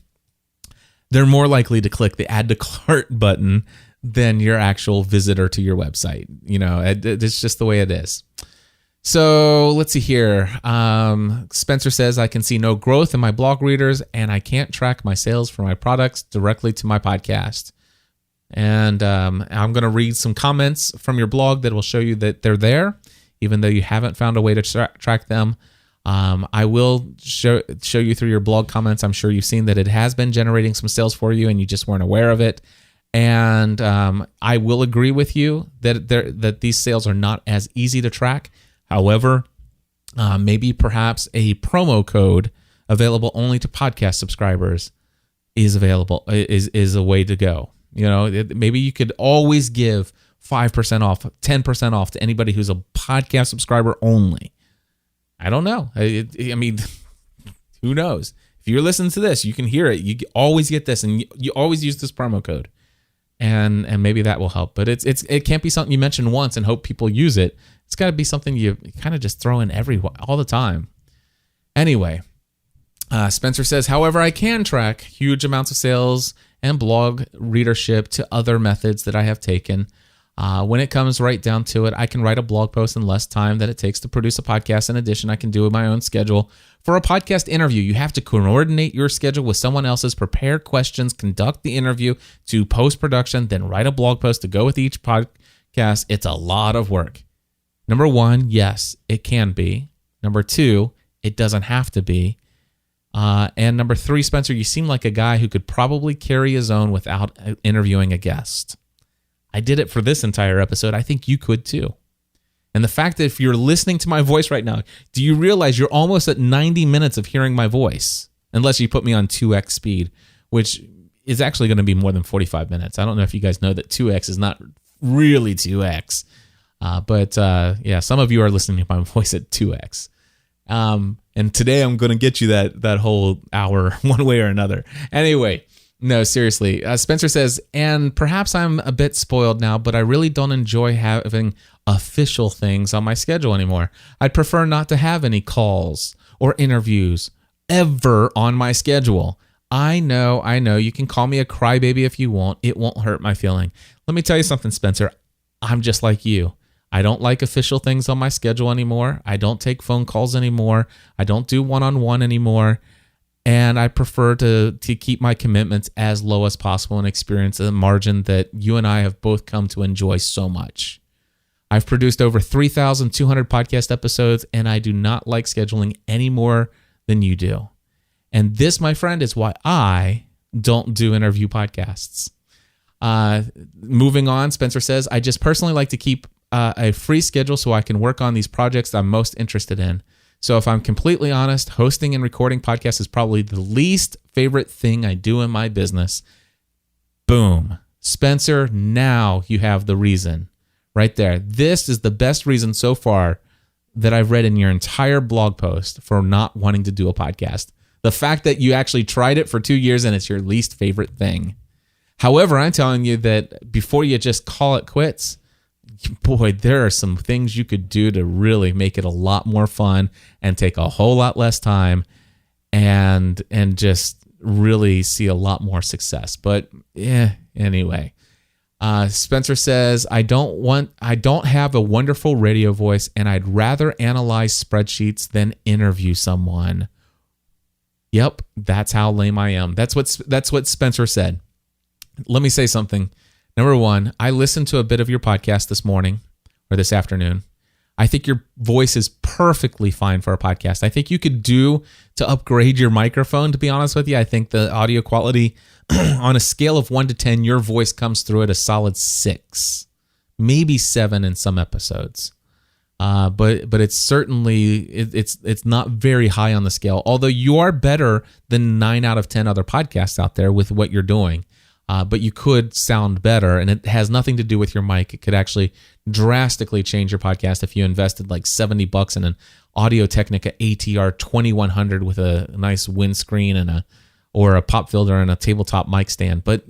Speaker 1: They're more likely to click the add to cart button than your actual visitor to your website. You know, it's just the way it is. So let's see here. Spencer says, I can see no growth in my blog readers, and I can't track my sales for my products directly to my podcast. And I'm going to read some comments from your blog that will show you that they're there, even though you haven't found a way to track them. I will show you through your blog comments. I'm sure you've seen that it has been generating some sales for you and you just weren't aware of it. And I will agree with you that these sales are not as easy to track. However, maybe perhaps a promo code available only to podcast subscribers is a way to go. You know, maybe you could always give 5% off, 10% off to anybody who's a podcast subscriber only. I don't know. I mean, who knows? If you're listening to this, you can hear it. You always get this, and you always use this promo code, and maybe that will help. But it can't be something you mention once and hope people use it. It's got to be something you kind of just throw in all the time. Anyway, Spencer says, however, I can track huge amounts of sales and blog readership to other methods that I have taken. When it comes right down to it, I can write a blog post in less time than it takes to produce a podcast. In addition, I can do my own schedule. For a podcast interview, you have to coordinate your schedule with someone else's, prepare questions, conduct the interview, to post-production, then write a blog post to go with each podcast. It's a lot of work. Number one, yes, it can be. Number two, it doesn't have to be. And number three, Spencer, you seem like a guy who could probably carry his own without interviewing a guest. I did it for this entire episode. I think you could too. And the fact that if you're listening to my voice right now, do you realize you're almost at 90 minutes of hearing my voice? Unless you put me on 2x speed, which is actually going to be more than 45 minutes. I don't know if you guys know that 2x is not really 2x. But some of you are listening to my voice at 2x. And today I'm going to get you that whole hour one way or another. Anyway, no, seriously. Spencer says, and perhaps I'm a bit spoiled now, but I really don't enjoy having official things on my schedule anymore. I'd prefer not to have any calls or interviews ever on my schedule. I know. You can call me a crybaby if you want. It won't hurt my feeling. Let me tell you something, Spencer. I'm just like you. I don't like official things on my schedule anymore. I don't take phone calls anymore. I don't do one-on-one anymore. And I prefer to keep my commitments as low as possible and experience a margin that you and I have both come to enjoy so much. I've produced over 3,200 podcast episodes, and I do not like scheduling any more than you do. And this, my friend, is why I don't do interview podcasts. Moving on, Spencer says, I just personally like to keep a free schedule so I can work on these projects I'm most interested in. So if I'm completely honest, hosting and recording podcasts is probably the least favorite thing I do in my business. Boom. Spencer, now you have the reason right there. This is the best reason so far that I've read in your entire blog post for not wanting to do a podcast. The fact that you actually tried it for 2 years and it's your least favorite thing. However, I'm telling you that before you just call it quits, boy, there are some things you could do to really make it a lot more fun and take a whole lot less time and just really see a lot more success. But anyway, Spencer says, I don't have a wonderful radio voice, and I'd rather analyze spreadsheets than interview someone. Yep, that's how lame I am. That's what Spencer said. Let me say something. Number one, I listened to a bit of your podcast this morning or this afternoon. I think your voice is perfectly fine for a podcast. I think you could do to upgrade your microphone, to be honest with you. I think the audio quality on a scale of 1 to 10, your voice comes through at a solid 6, maybe 7 in some episodes. But it's certainly, it's not very high on the scale, although you are better than 9 out of 10 other podcasts out there with what you're doing. But you could sound better, and it has nothing to do with your mic. It could actually drastically change your podcast if you invested like $70 in an Audio-Technica ATR 2100 with a nice windscreen or a pop filter and a tabletop mic stand. But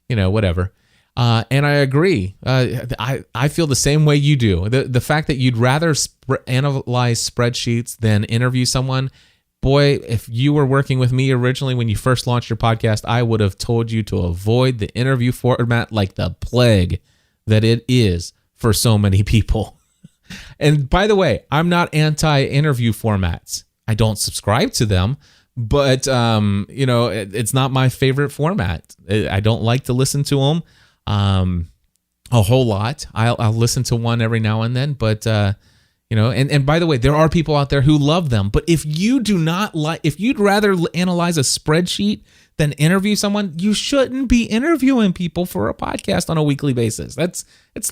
Speaker 1: whatever. And I agree. I feel the same way you do. The fact that you'd rather analyze spreadsheets than interview someone. Boy, if you were working with me originally when you first launched your podcast, I would have told you to avoid the interview format like the plague that it is for so many people. And by the way, I'm not anti-interview formats. I don't subscribe to them, but it's not my favorite format. I don't like to listen to them a whole lot. I'll listen to one every now and then, but and by the way, there are people out there who love them. But if you do not if you'd rather analyze a spreadsheet than interview someone, you shouldn't be interviewing people for a podcast on a weekly basis. It's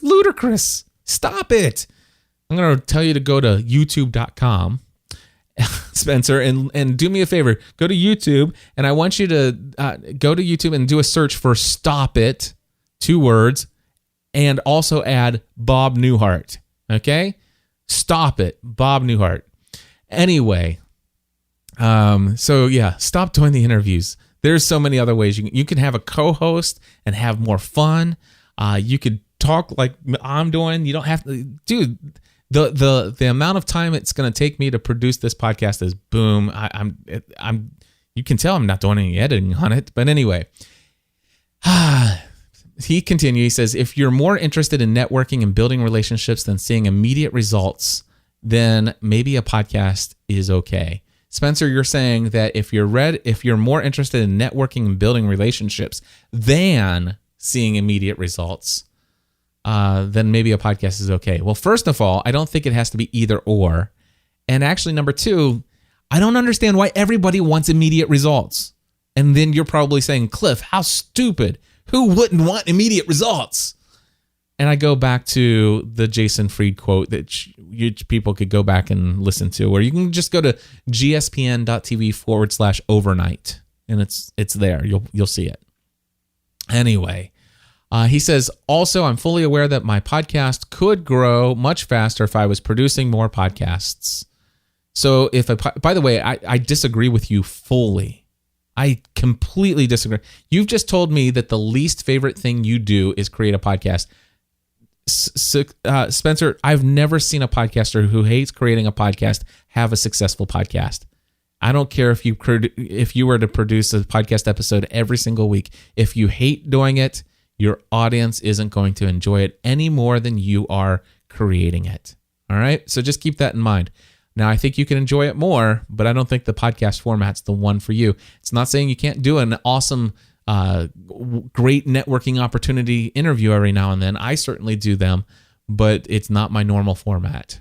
Speaker 1: ludicrous. Stop it. I'm going to tell you to go to youtube.com, Spencer, and do me a favor. Go to YouTube, and I want you to go to YouTube and do a search for Stop It, 2 words, and also add Bob Newhart. Okay? Stop it, Bob Newhart. Anyway, so yeah, stop doing the interviews. There's so many other ways. You can have a co-host and have more fun. You could talk like I'm doing. You don't have to, dude. The amount of time it's going to take me to produce this podcast is boom. I'm. You can tell I'm not doing any editing on it. But anyway, he continues. He says, if you're more interested in networking and building relationships than seeing immediate results, then maybe a podcast is okay. Spencer, you're saying that if you're more interested in networking and building relationships than seeing immediate results, then maybe a podcast is okay. Well, first of all, I don't think it has to be either or. And actually, number 2, I don't understand why everybody wants immediate results. And then you're probably saying, Cliff, how stupid. Who wouldn't want immediate results? And I go back to the Jason Fried quote that people could go back and listen to, or you can just go to gspn.tv/overnight, and it's there. You'll see it. Anyway, he says, also, I'm fully aware that my podcast could grow much faster if I was producing more podcasts. So by the way, I disagree with you fully. I completely disagree. You've just told me that the least favorite thing you do is create a podcast. Spencer, I've never seen a podcaster who hates creating a podcast have a successful podcast. I don't care if you were to produce a podcast episode every single week. If you hate doing it, your audience isn't going to enjoy it any more than you are creating it. All right? So just keep that in mind. Now, I think you can enjoy it more, but I don't think the podcast format's the one for you. It's not saying you can't do an awesome, great networking opportunity interview every now and then. I certainly do them, but it's not my normal format.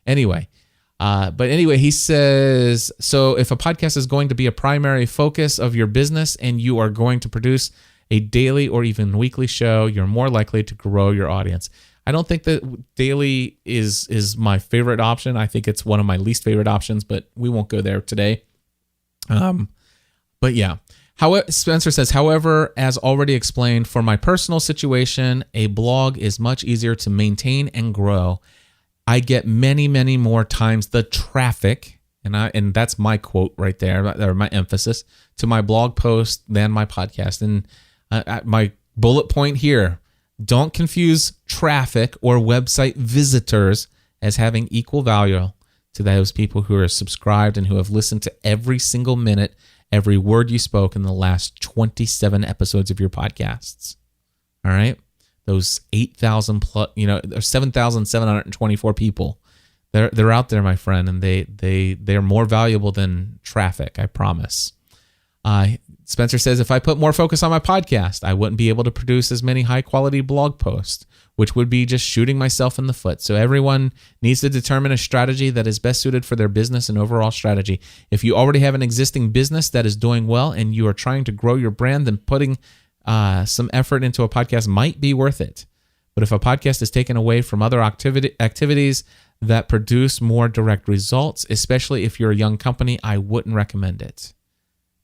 Speaker 1: Anyway, he says, so if a podcast is going to be a primary focus of your business and you are going to produce a daily or even weekly show, you're more likely to grow your audience. I don't think that daily is my favorite option. I think it's one of my least favorite options, but we won't go there today. But yeah. Spencer says, however, as already explained, for my personal situation, a blog is much easier to maintain and grow. I get many, many more times the traffic, and that's my quote right there, or my emphasis, to my blog post than my podcast. And my bullet point here, don't confuse traffic or website visitors as having equal value to those people who are subscribed and who have listened to every single minute, every word you spoke in the last 27 episodes of your podcasts. All right. Those 8,000 plus, or 7,724 people. They're out there, my friend, and they're more valuable than traffic, I promise. Spencer says, if I put more focus on my podcast, I wouldn't be able to produce as many high-quality blog posts, which would be just shooting myself in the foot. So everyone needs to determine a strategy that is best suited for their business and overall strategy. If you already have an existing business that is doing well and you are trying to grow your brand, then putting some effort into a podcast might be worth it. But if a podcast is taken away from other activities that produce more direct results, especially if you're a young company, I wouldn't recommend it.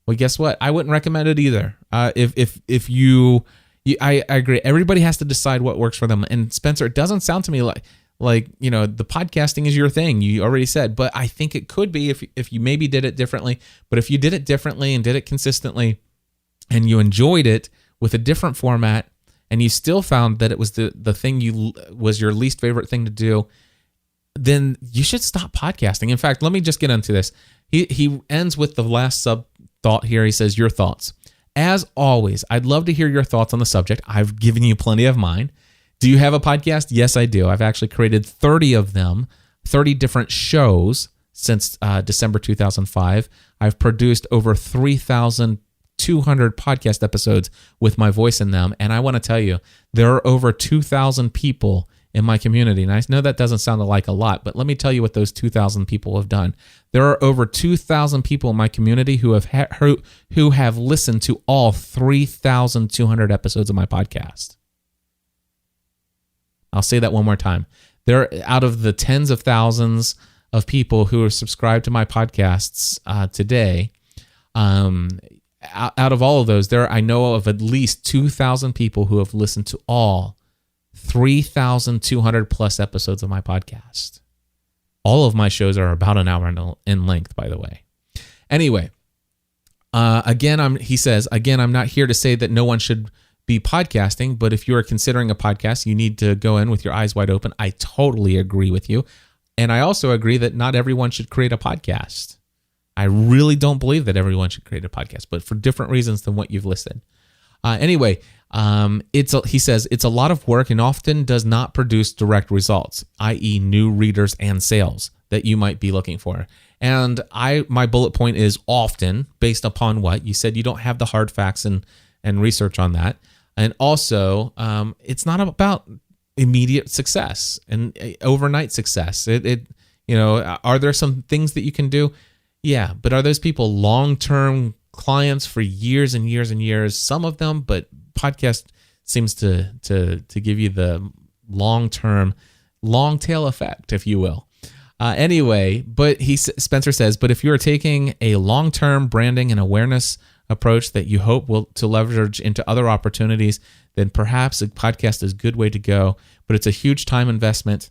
Speaker 1: Well, guess what? I wouldn't recommend it either. If you I agree. Everybody has to decide what works for them. And Spencer, it doesn't sound to me like the podcasting is your thing. You already said, but I think it could be if you maybe did it differently. But if you did it differently and did it consistently, and you enjoyed it with a different format, and you still found that it was the thing was your least favorite thing to do, then you should stop podcasting. In fact, let me just get into this. He ends with the last sub thought here. He says, your thoughts. As always, I'd love to hear your thoughts on the subject. I've given you plenty of mine. Do you have a podcast? Yes, I do. I've actually created 30 of them, 30 different shows since December 2005. I've produced over 3,200 podcast episodes with my voice in them. And I want to tell you, there are over 2,000 people in my community. And I know that doesn't sound like a lot, but let me tell you what those 2,000 people have done. There are over 2,000 people in my community who have listened to all 3,200 episodes of my podcast. I'll say that one more time. There, out of the tens of thousands of people who are subscribed to my podcasts today, out of all of those, I know of at least 2,000 people who have listened to all 3,200 plus episodes of my podcast. All of my shows are about an hour in length, by the way. Anyway, he says, I'm not here to say that no one should be podcasting, but if you are considering a podcast, you need to go in with your eyes wide open. I totally agree with you. And I also agree that not everyone should create a podcast. I really don't believe that everyone should create a podcast, but for different reasons than what you've listed. He says it's a lot of work and often does not produce direct results, i.e. new readers and sales that you might be looking for. And my bullet point is often, based upon what you said. You don't have the hard facts and research on that. And also, it's not about immediate success and overnight success. Are there some things that you can do? Yeah, but are those people long-term clients for years and years and years? Some of them, but podcast seems to give you the long-term, long-tail effect, if you will. But Spencer says, but if you are taking a long-term branding and awareness approach that you hope to leverage into other opportunities, then perhaps a podcast is a good way to go, but it's a huge time investment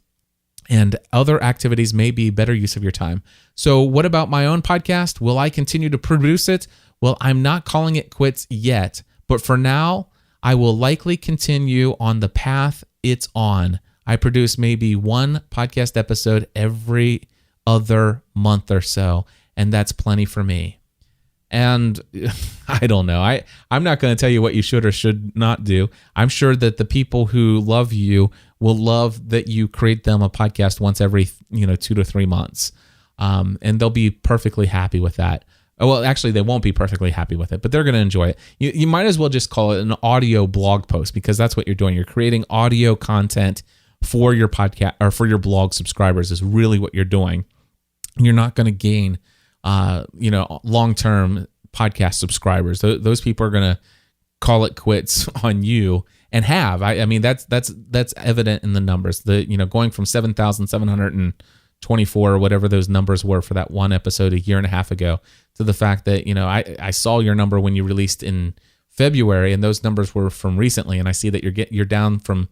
Speaker 1: and other activities may be better use of your time. So what about my own podcast? Will I continue to produce it? Well, I'm not calling it quits yet, but for now, I will likely continue on the path it's on. I produce maybe one podcast episode every other month or so, and that's plenty for me. And I don't know. I'm not going to tell you what you should or should not do. I'm sure that the people who love you will love that you create them a podcast once every 2 to 3 months, and they'll be perfectly happy with that. Well, actually, they won't be perfectly happy with it, but they're going to enjoy it. You might as well just call it an audio blog post because that's what you're doing. You're creating audio content for your podcast or for your blog subscribers is really what you're doing. You're not going to gain long-term podcast subscribers. Those people are going to call it quits on you and have. I mean, that's evident in the numbers. Going from 7,724 or whatever those numbers were for that one episode a year and a half ago to the fact that, I saw your number when you released in February and those numbers were from recently. And I see that you're down from,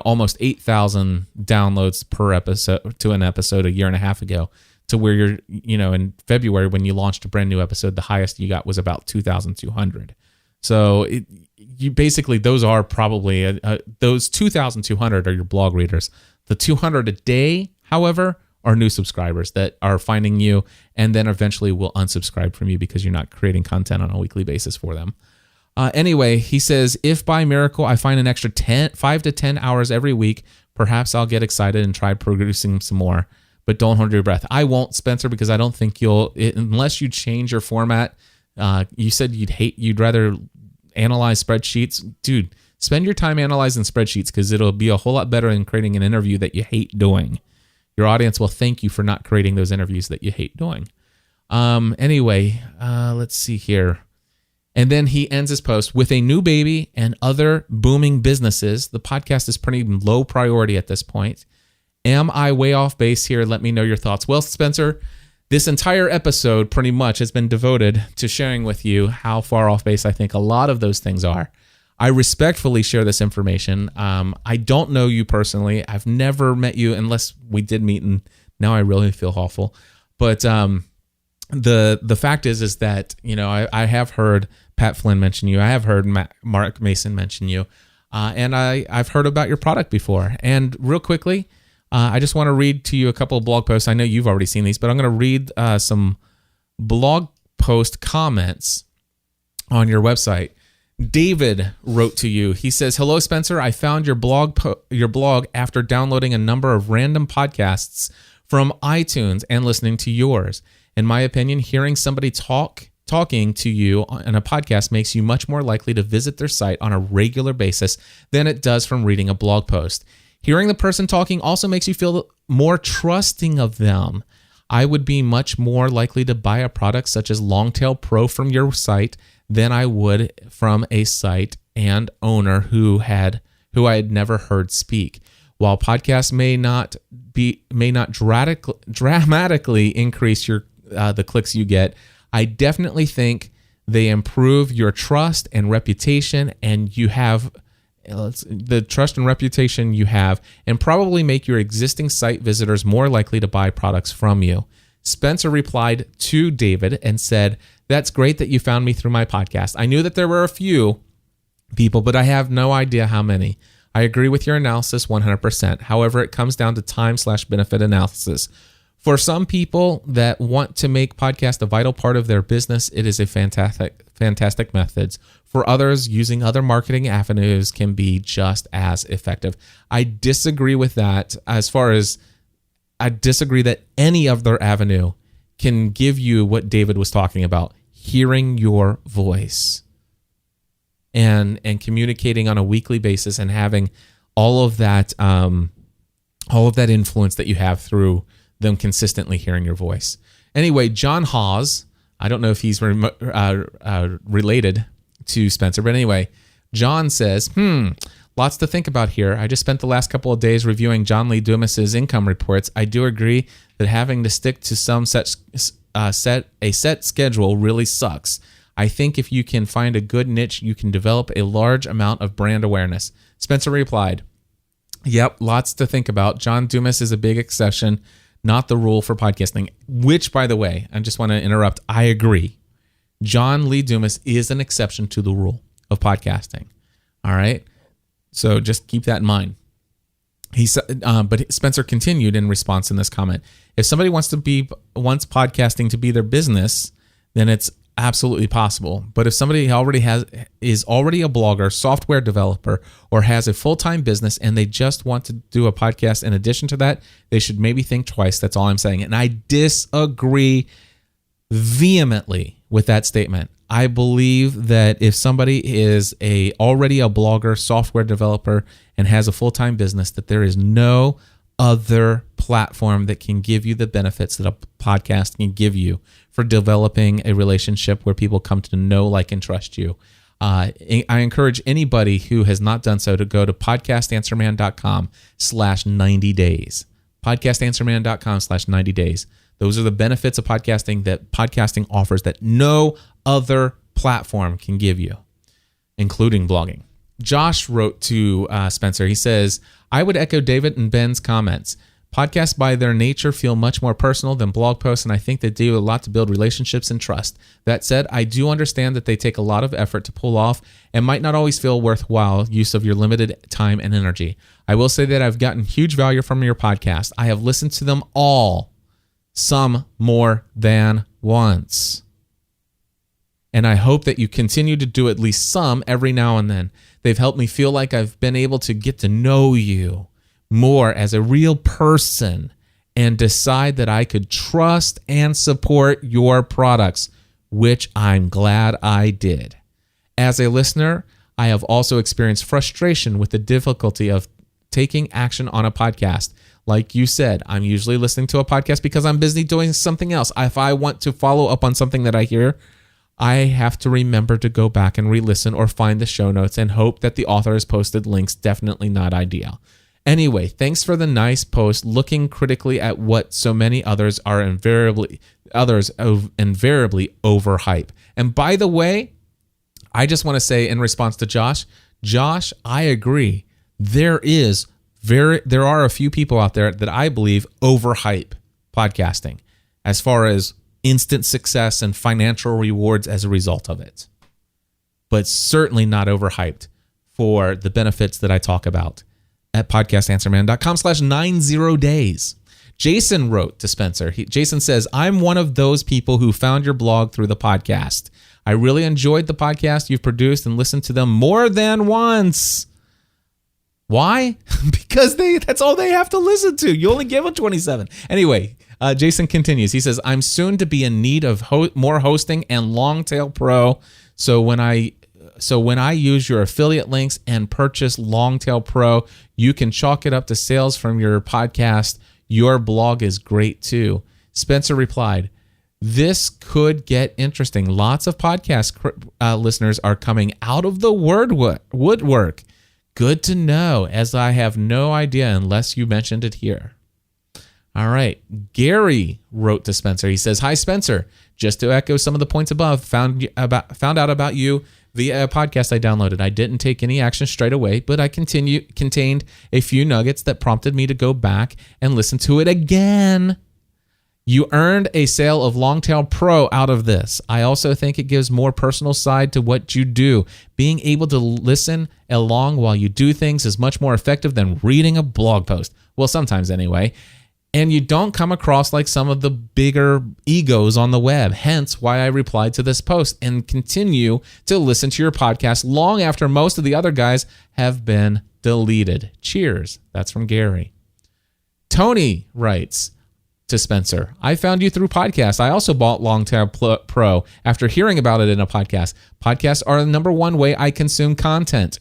Speaker 1: almost 8,000 downloads per episode to an episode a year and a half ago to where you're, in February when you launched a brand new episode, the highest you got was about 2,200. So you basically, those are probably, those 2,200 are your blog readers. The 200 a day, however, are new subscribers that are finding you and then eventually will unsubscribe from you because you're not creating content on a weekly basis for them. Anyway, he says, if by miracle I find an extra 5 to 10 hours every week, perhaps I'll get excited and try producing some more. But don't hold your breath. I won't, Spencer, because I don't think unless you change your format. You said you'd rather analyze spreadsheets. Dude, spend your time analyzing spreadsheets because it'll be a whole lot better than creating an interview that you hate doing. Your audience will thank you for not creating those interviews that you hate doing. Anyway, let's see here. And then he ends his post with a new baby and other booming businesses. The podcast is pretty low priority at this point. Am I way off base here? Let me know your thoughts. Well, Spencer, this entire episode pretty much has been devoted to sharing with you how far off base I think a lot of those things are. I respectfully share this information. I don't know you personally. I've never met you unless we did meet, and now I really feel awful. But the fact is that, you know, I have heard Pat Flynn mention you. I have heard Mark Mason mention you, and I've heard about your product before. And real quickly, I just want to read to you a couple of blog posts. I know you've already seen these, but I'm going to read some blog post comments on your website. David wrote to you. He says, "Hello, Spencer. I found your blog after downloading a number of random podcasts from iTunes and listening to yours. In my opinion, hearing somebody talking to you on a podcast makes you much more likely to visit their site on a regular basis than it does from reading a blog post. Hearing the person talking also makes you feel more trusting of them. I would be much more likely to buy a product such as Longtail Pro from your site than I would from a site and owner who I had never heard speak. While podcasts may not dramatically increase the clicks you get, I definitely think they improve your trust and reputation, and you have the trust and reputation you have, and probably make your existing site visitors more likely to buy products from you." Spencer replied to David and said, "That's great that you found me through my podcast. I knew that there were a few people, but I have no idea how many. I agree with your analysis 100%. However, it comes down to time/benefit analysis. For some people that want to make podcast a vital part of their business, it is a fantastic methods. For others, using other marketing avenues can be just as effective." I disagree with that. I disagree that any other avenue can give you what David was talking about, hearing your voice and communicating on a weekly basis and having all of that influence that you have through them consistently hearing your voice. Anyway, John Hawes, I don't know if he's related to Spencer, but anyway, John says, lots to think about here. I just spent the last couple of days reviewing John Lee Dumas's income reports. I do agree that having to stick to some set schedule really sucks. I think if you can find a good niche, you can develop a large amount of brand awareness. Spencer replied, "Yep, lots to think about. John Dumas is a big exception, not the rule for podcasting," which, by the way, I just want to interrupt. I agree. John Lee Dumas is an exception to the rule of podcasting. All right. So just keep that in mind. He said, but Spencer continued in response in this comment. If somebody wants podcasting to be their business, then it's absolutely possible. But if somebody is already a blogger, software developer, or has a full-time business and they just want to do a podcast in addition to that, they should maybe think twice. That's all I'm saying. And I disagree vehemently with that statement. I believe that if somebody is already a blogger, software developer, and has a full-time business, that there is no other platform that can give you the benefits that a podcast can give you for developing a relationship where people come to know, like, and trust you. I encourage anybody who has not done so to go to podcastanswerman.com/90 days. Podcastanswerman.com/90 days. Those are the benefits of podcasting that podcasting offers that no other platform can give you, including blogging. Josh wrote to Spencer. He says, "I would echo David and Ben's comments. Podcasts by their nature feel much more personal than blog posts, and I think they do a lot to build relationships and trust. That said, I do understand that they take a lot of effort to pull off and might not always feel worthwhile use of your limited time and energy. I will say that I've gotten huge value from your podcast. I have listened to them all, some more than once." and I hope that you continue to do at least some every now and then. They've helped me feel like I've been able to get to know you more as a real person and decide that I could trust and support your products, which I'm glad I did. As a listener, I have also experienced frustration with the difficulty of taking action on a podcast. Like you said, I'm usually listening to a podcast because I'm busy doing something else. If I want to follow up on something that I hear, I have to remember to go back and re-listen or find the show notes and hope that the author has posted links. Definitely not ideal. Anyway, thanks for the nice post looking critically at what so many others are invariably overhype. And by the way, I just want to say in response to Josh, I agree. There are a few people out there that I believe overhype podcasting as far as instant success and financial rewards as a result of it, but certainly not overhyped for the benefits that I talk about at podcastanswerman.com/90days. Jason wrote to Spencer. Jason says, I'm one of those people who found your blog through the podcast. I really enjoyed the podcast you've produced and listened to them more than once. Why? Because that's all they have to listen to. You only give them 27. Anyway, Jason continues. He says, I'm soon to be in need of more hosting and Longtail Pro. So when I use your affiliate links and purchase Longtail Pro, you can chalk it up to sales from your podcast. Your blog is great too. Spencer replied, this could get interesting. Lots of podcast listeners are coming out of the woodwork. Good to know, as I have no idea unless you mentioned it here. All right. Gary wrote to Spencer. He says, hi, Spencer. Just to echo some of the points above, found out about you via a podcast I downloaded. I didn't take any action straight away, but I contained a few nuggets that prompted me to go back and listen to it again. You earned a sale of Longtail Pro out of this. I also think it gives more personal side to what you do. Being able to listen along while you do things is much more effective than reading a blog post. Well, sometimes anyway. And you don't come across like some of the bigger egos on the web. Hence why I replied to this post and continue to listen to your podcast long after most of the other guys have been deleted. Cheers. That's from Gary. Tony writes to Spencer, I found you through podcasts. I also bought Longtail Pro after hearing about it in a podcast. Podcasts are the number one way I consume content.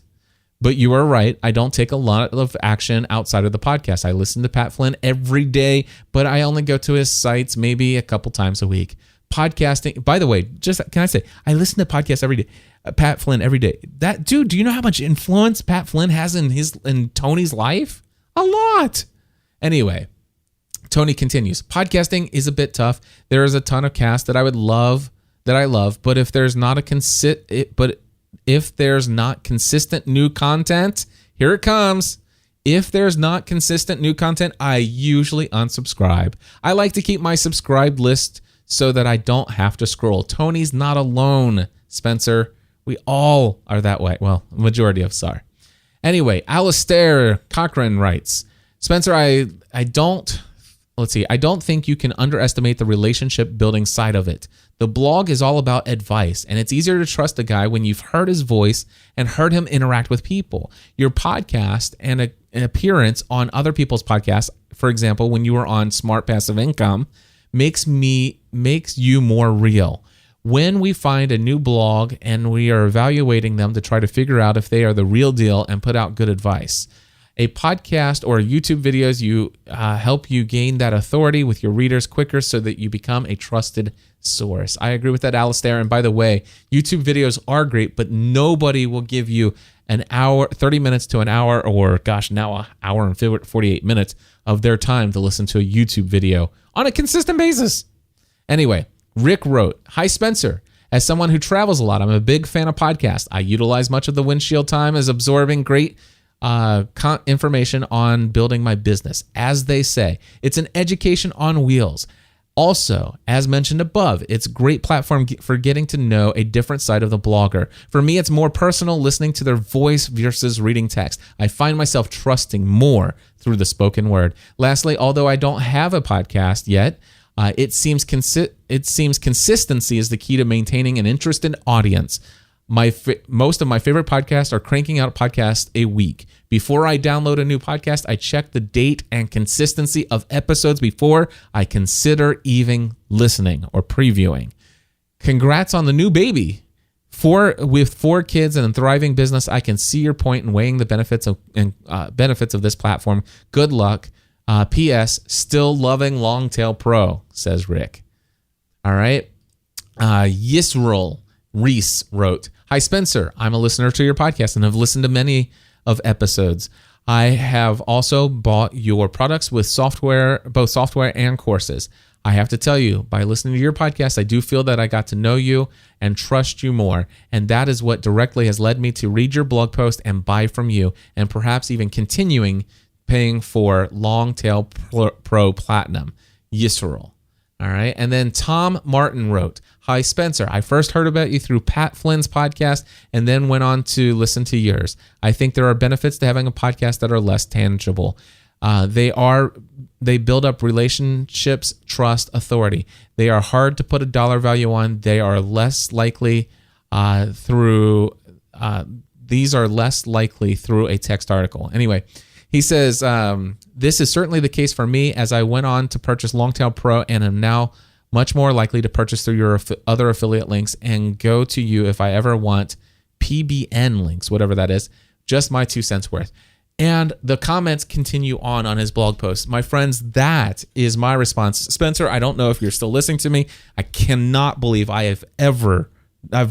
Speaker 1: But you are right. I don't take a lot of action outside of the podcast. I listen to Pat Flynn every day, but I only go to his sites maybe a couple times a week. Podcasting, by the way, just can I say, I listen to podcasts every day. Pat Flynn every day. That dude, do you know how much influence Pat Flynn has in Tony's life? A lot. Theanyway, Tony continues. Podcasting is a bit tough. There is a ton of casts that I love, but if there's not consistent new content, here it comes. If there's not consistent new content, I usually unsubscribe. I like to keep my subscribed list so that I don't have to scroll. Tony's not alone, Spencer. We all are that way. Well, majority of us are. Anyway, Alistair Cochran writes, Spencer, I don't think you can underestimate the relationship building side of it. The blog is all about advice, and it's easier to trust a guy when you've heard his voice and heard him interact with people. Your podcast and an appearance on other people's podcasts, for example, when you were on Smart Passive Income, makes you more real. When we find a new blog and we are evaluating them to try to figure out if they are the real deal and put out good advice. A podcast or YouTube videos help you gain that authority with your readers quicker so that you become a trusted source. I agree with that, Alistair. And by the way, YouTube videos are great, but nobody will give you an hour, 30 minutes to an hour, or now an hour and 48 minutes of their time to listen to a YouTube video on a consistent basis. Anyway, Rick wrote, hi, Spencer. As someone who travels a lot, I'm a big fan of podcasts. I utilize much of the windshield time as absorbing great information on building my business. As they say, it's an education on wheels. Also, as mentioned above, it's a great platform for getting to know a different side of the blogger. For me, it's more personal listening to their voice versus reading text. I find myself trusting more through the spoken word. Lastly, although I don't have a podcast yet, It seems consistency is the key to maintaining an interested audience. Most of my favorite podcasts are cranking out podcasts a week. Before I download a new podcast, I check the date and consistency of episodes before I consider even listening or previewing. Congrats on the new baby. With 4 kids and a thriving business, I can see your point in weighing the benefits of this platform. Good luck. P.S. Still loving Longtail Pro, says Rick. All right. Yisroel Reese wrote, "Hi, Spencer. I'm a listener to your podcast and have listened to many of episodes. I have also bought your products with both software and courses. I have to tell you, by listening to your podcast, I do feel that I got to know you and trust you more. And that is what directly has led me to read your blog post and buy from you, and perhaps even continuing paying for Longtail Pro Platinum." Yisroel. All right. And then Tom Martin wrote, "Hi, Spencer. I first heard about you through Pat Flynn's podcast and then went on to listen to yours. I think there are benefits to having a podcast that are less tangible. They build up relationships, trust, authority. They are hard to put a dollar value on. They are less likely through a text article." Anyway, he says, "This is certainly the case for me, as I went on to purchase Longtail Pro and am now much more likely to purchase through your other affiliate links and go to you if I ever want PBN links," whatever that is. Just my 2 cents worth. And the comments continue on his blog post. My friends, that is my response. Spencer, I don't know if you're still listening to me. I cannot believe I've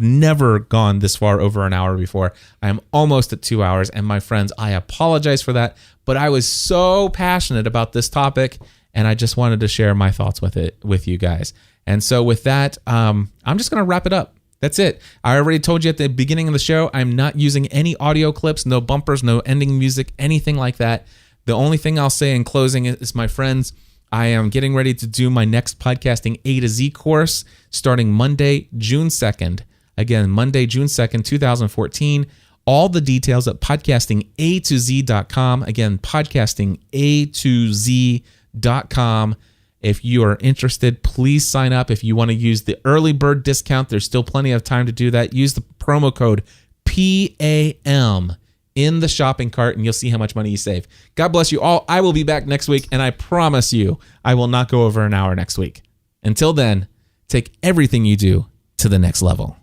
Speaker 1: never gone this far over an hour before. I am almost at 2 hours. And my friends, I apologize for that, but I was so passionate about this topic and I just wanted to share my thoughts with you guys. And so with that, I'm just going to wrap it up. That's it. I already told you at the beginning of the show, I'm not using any audio clips, no bumpers, no ending music, anything like that. The only thing I'll say in closing is, my friends, I am getting ready to do my next Podcasting A to Z course starting Monday, June 2nd. Again, Monday, June 2nd, 2014. All the details at podcastingatoz.com. Again, podcastingatoz.com. If you are interested, please sign up. If you want to use the early bird discount, there's still plenty of time to do that. Use the promo code PAM in the shopping cart and you'll see how much money you save. God bless you all. I will be back next week, and I promise you I will not go over an hour next week. Until then, take everything you do to the next level.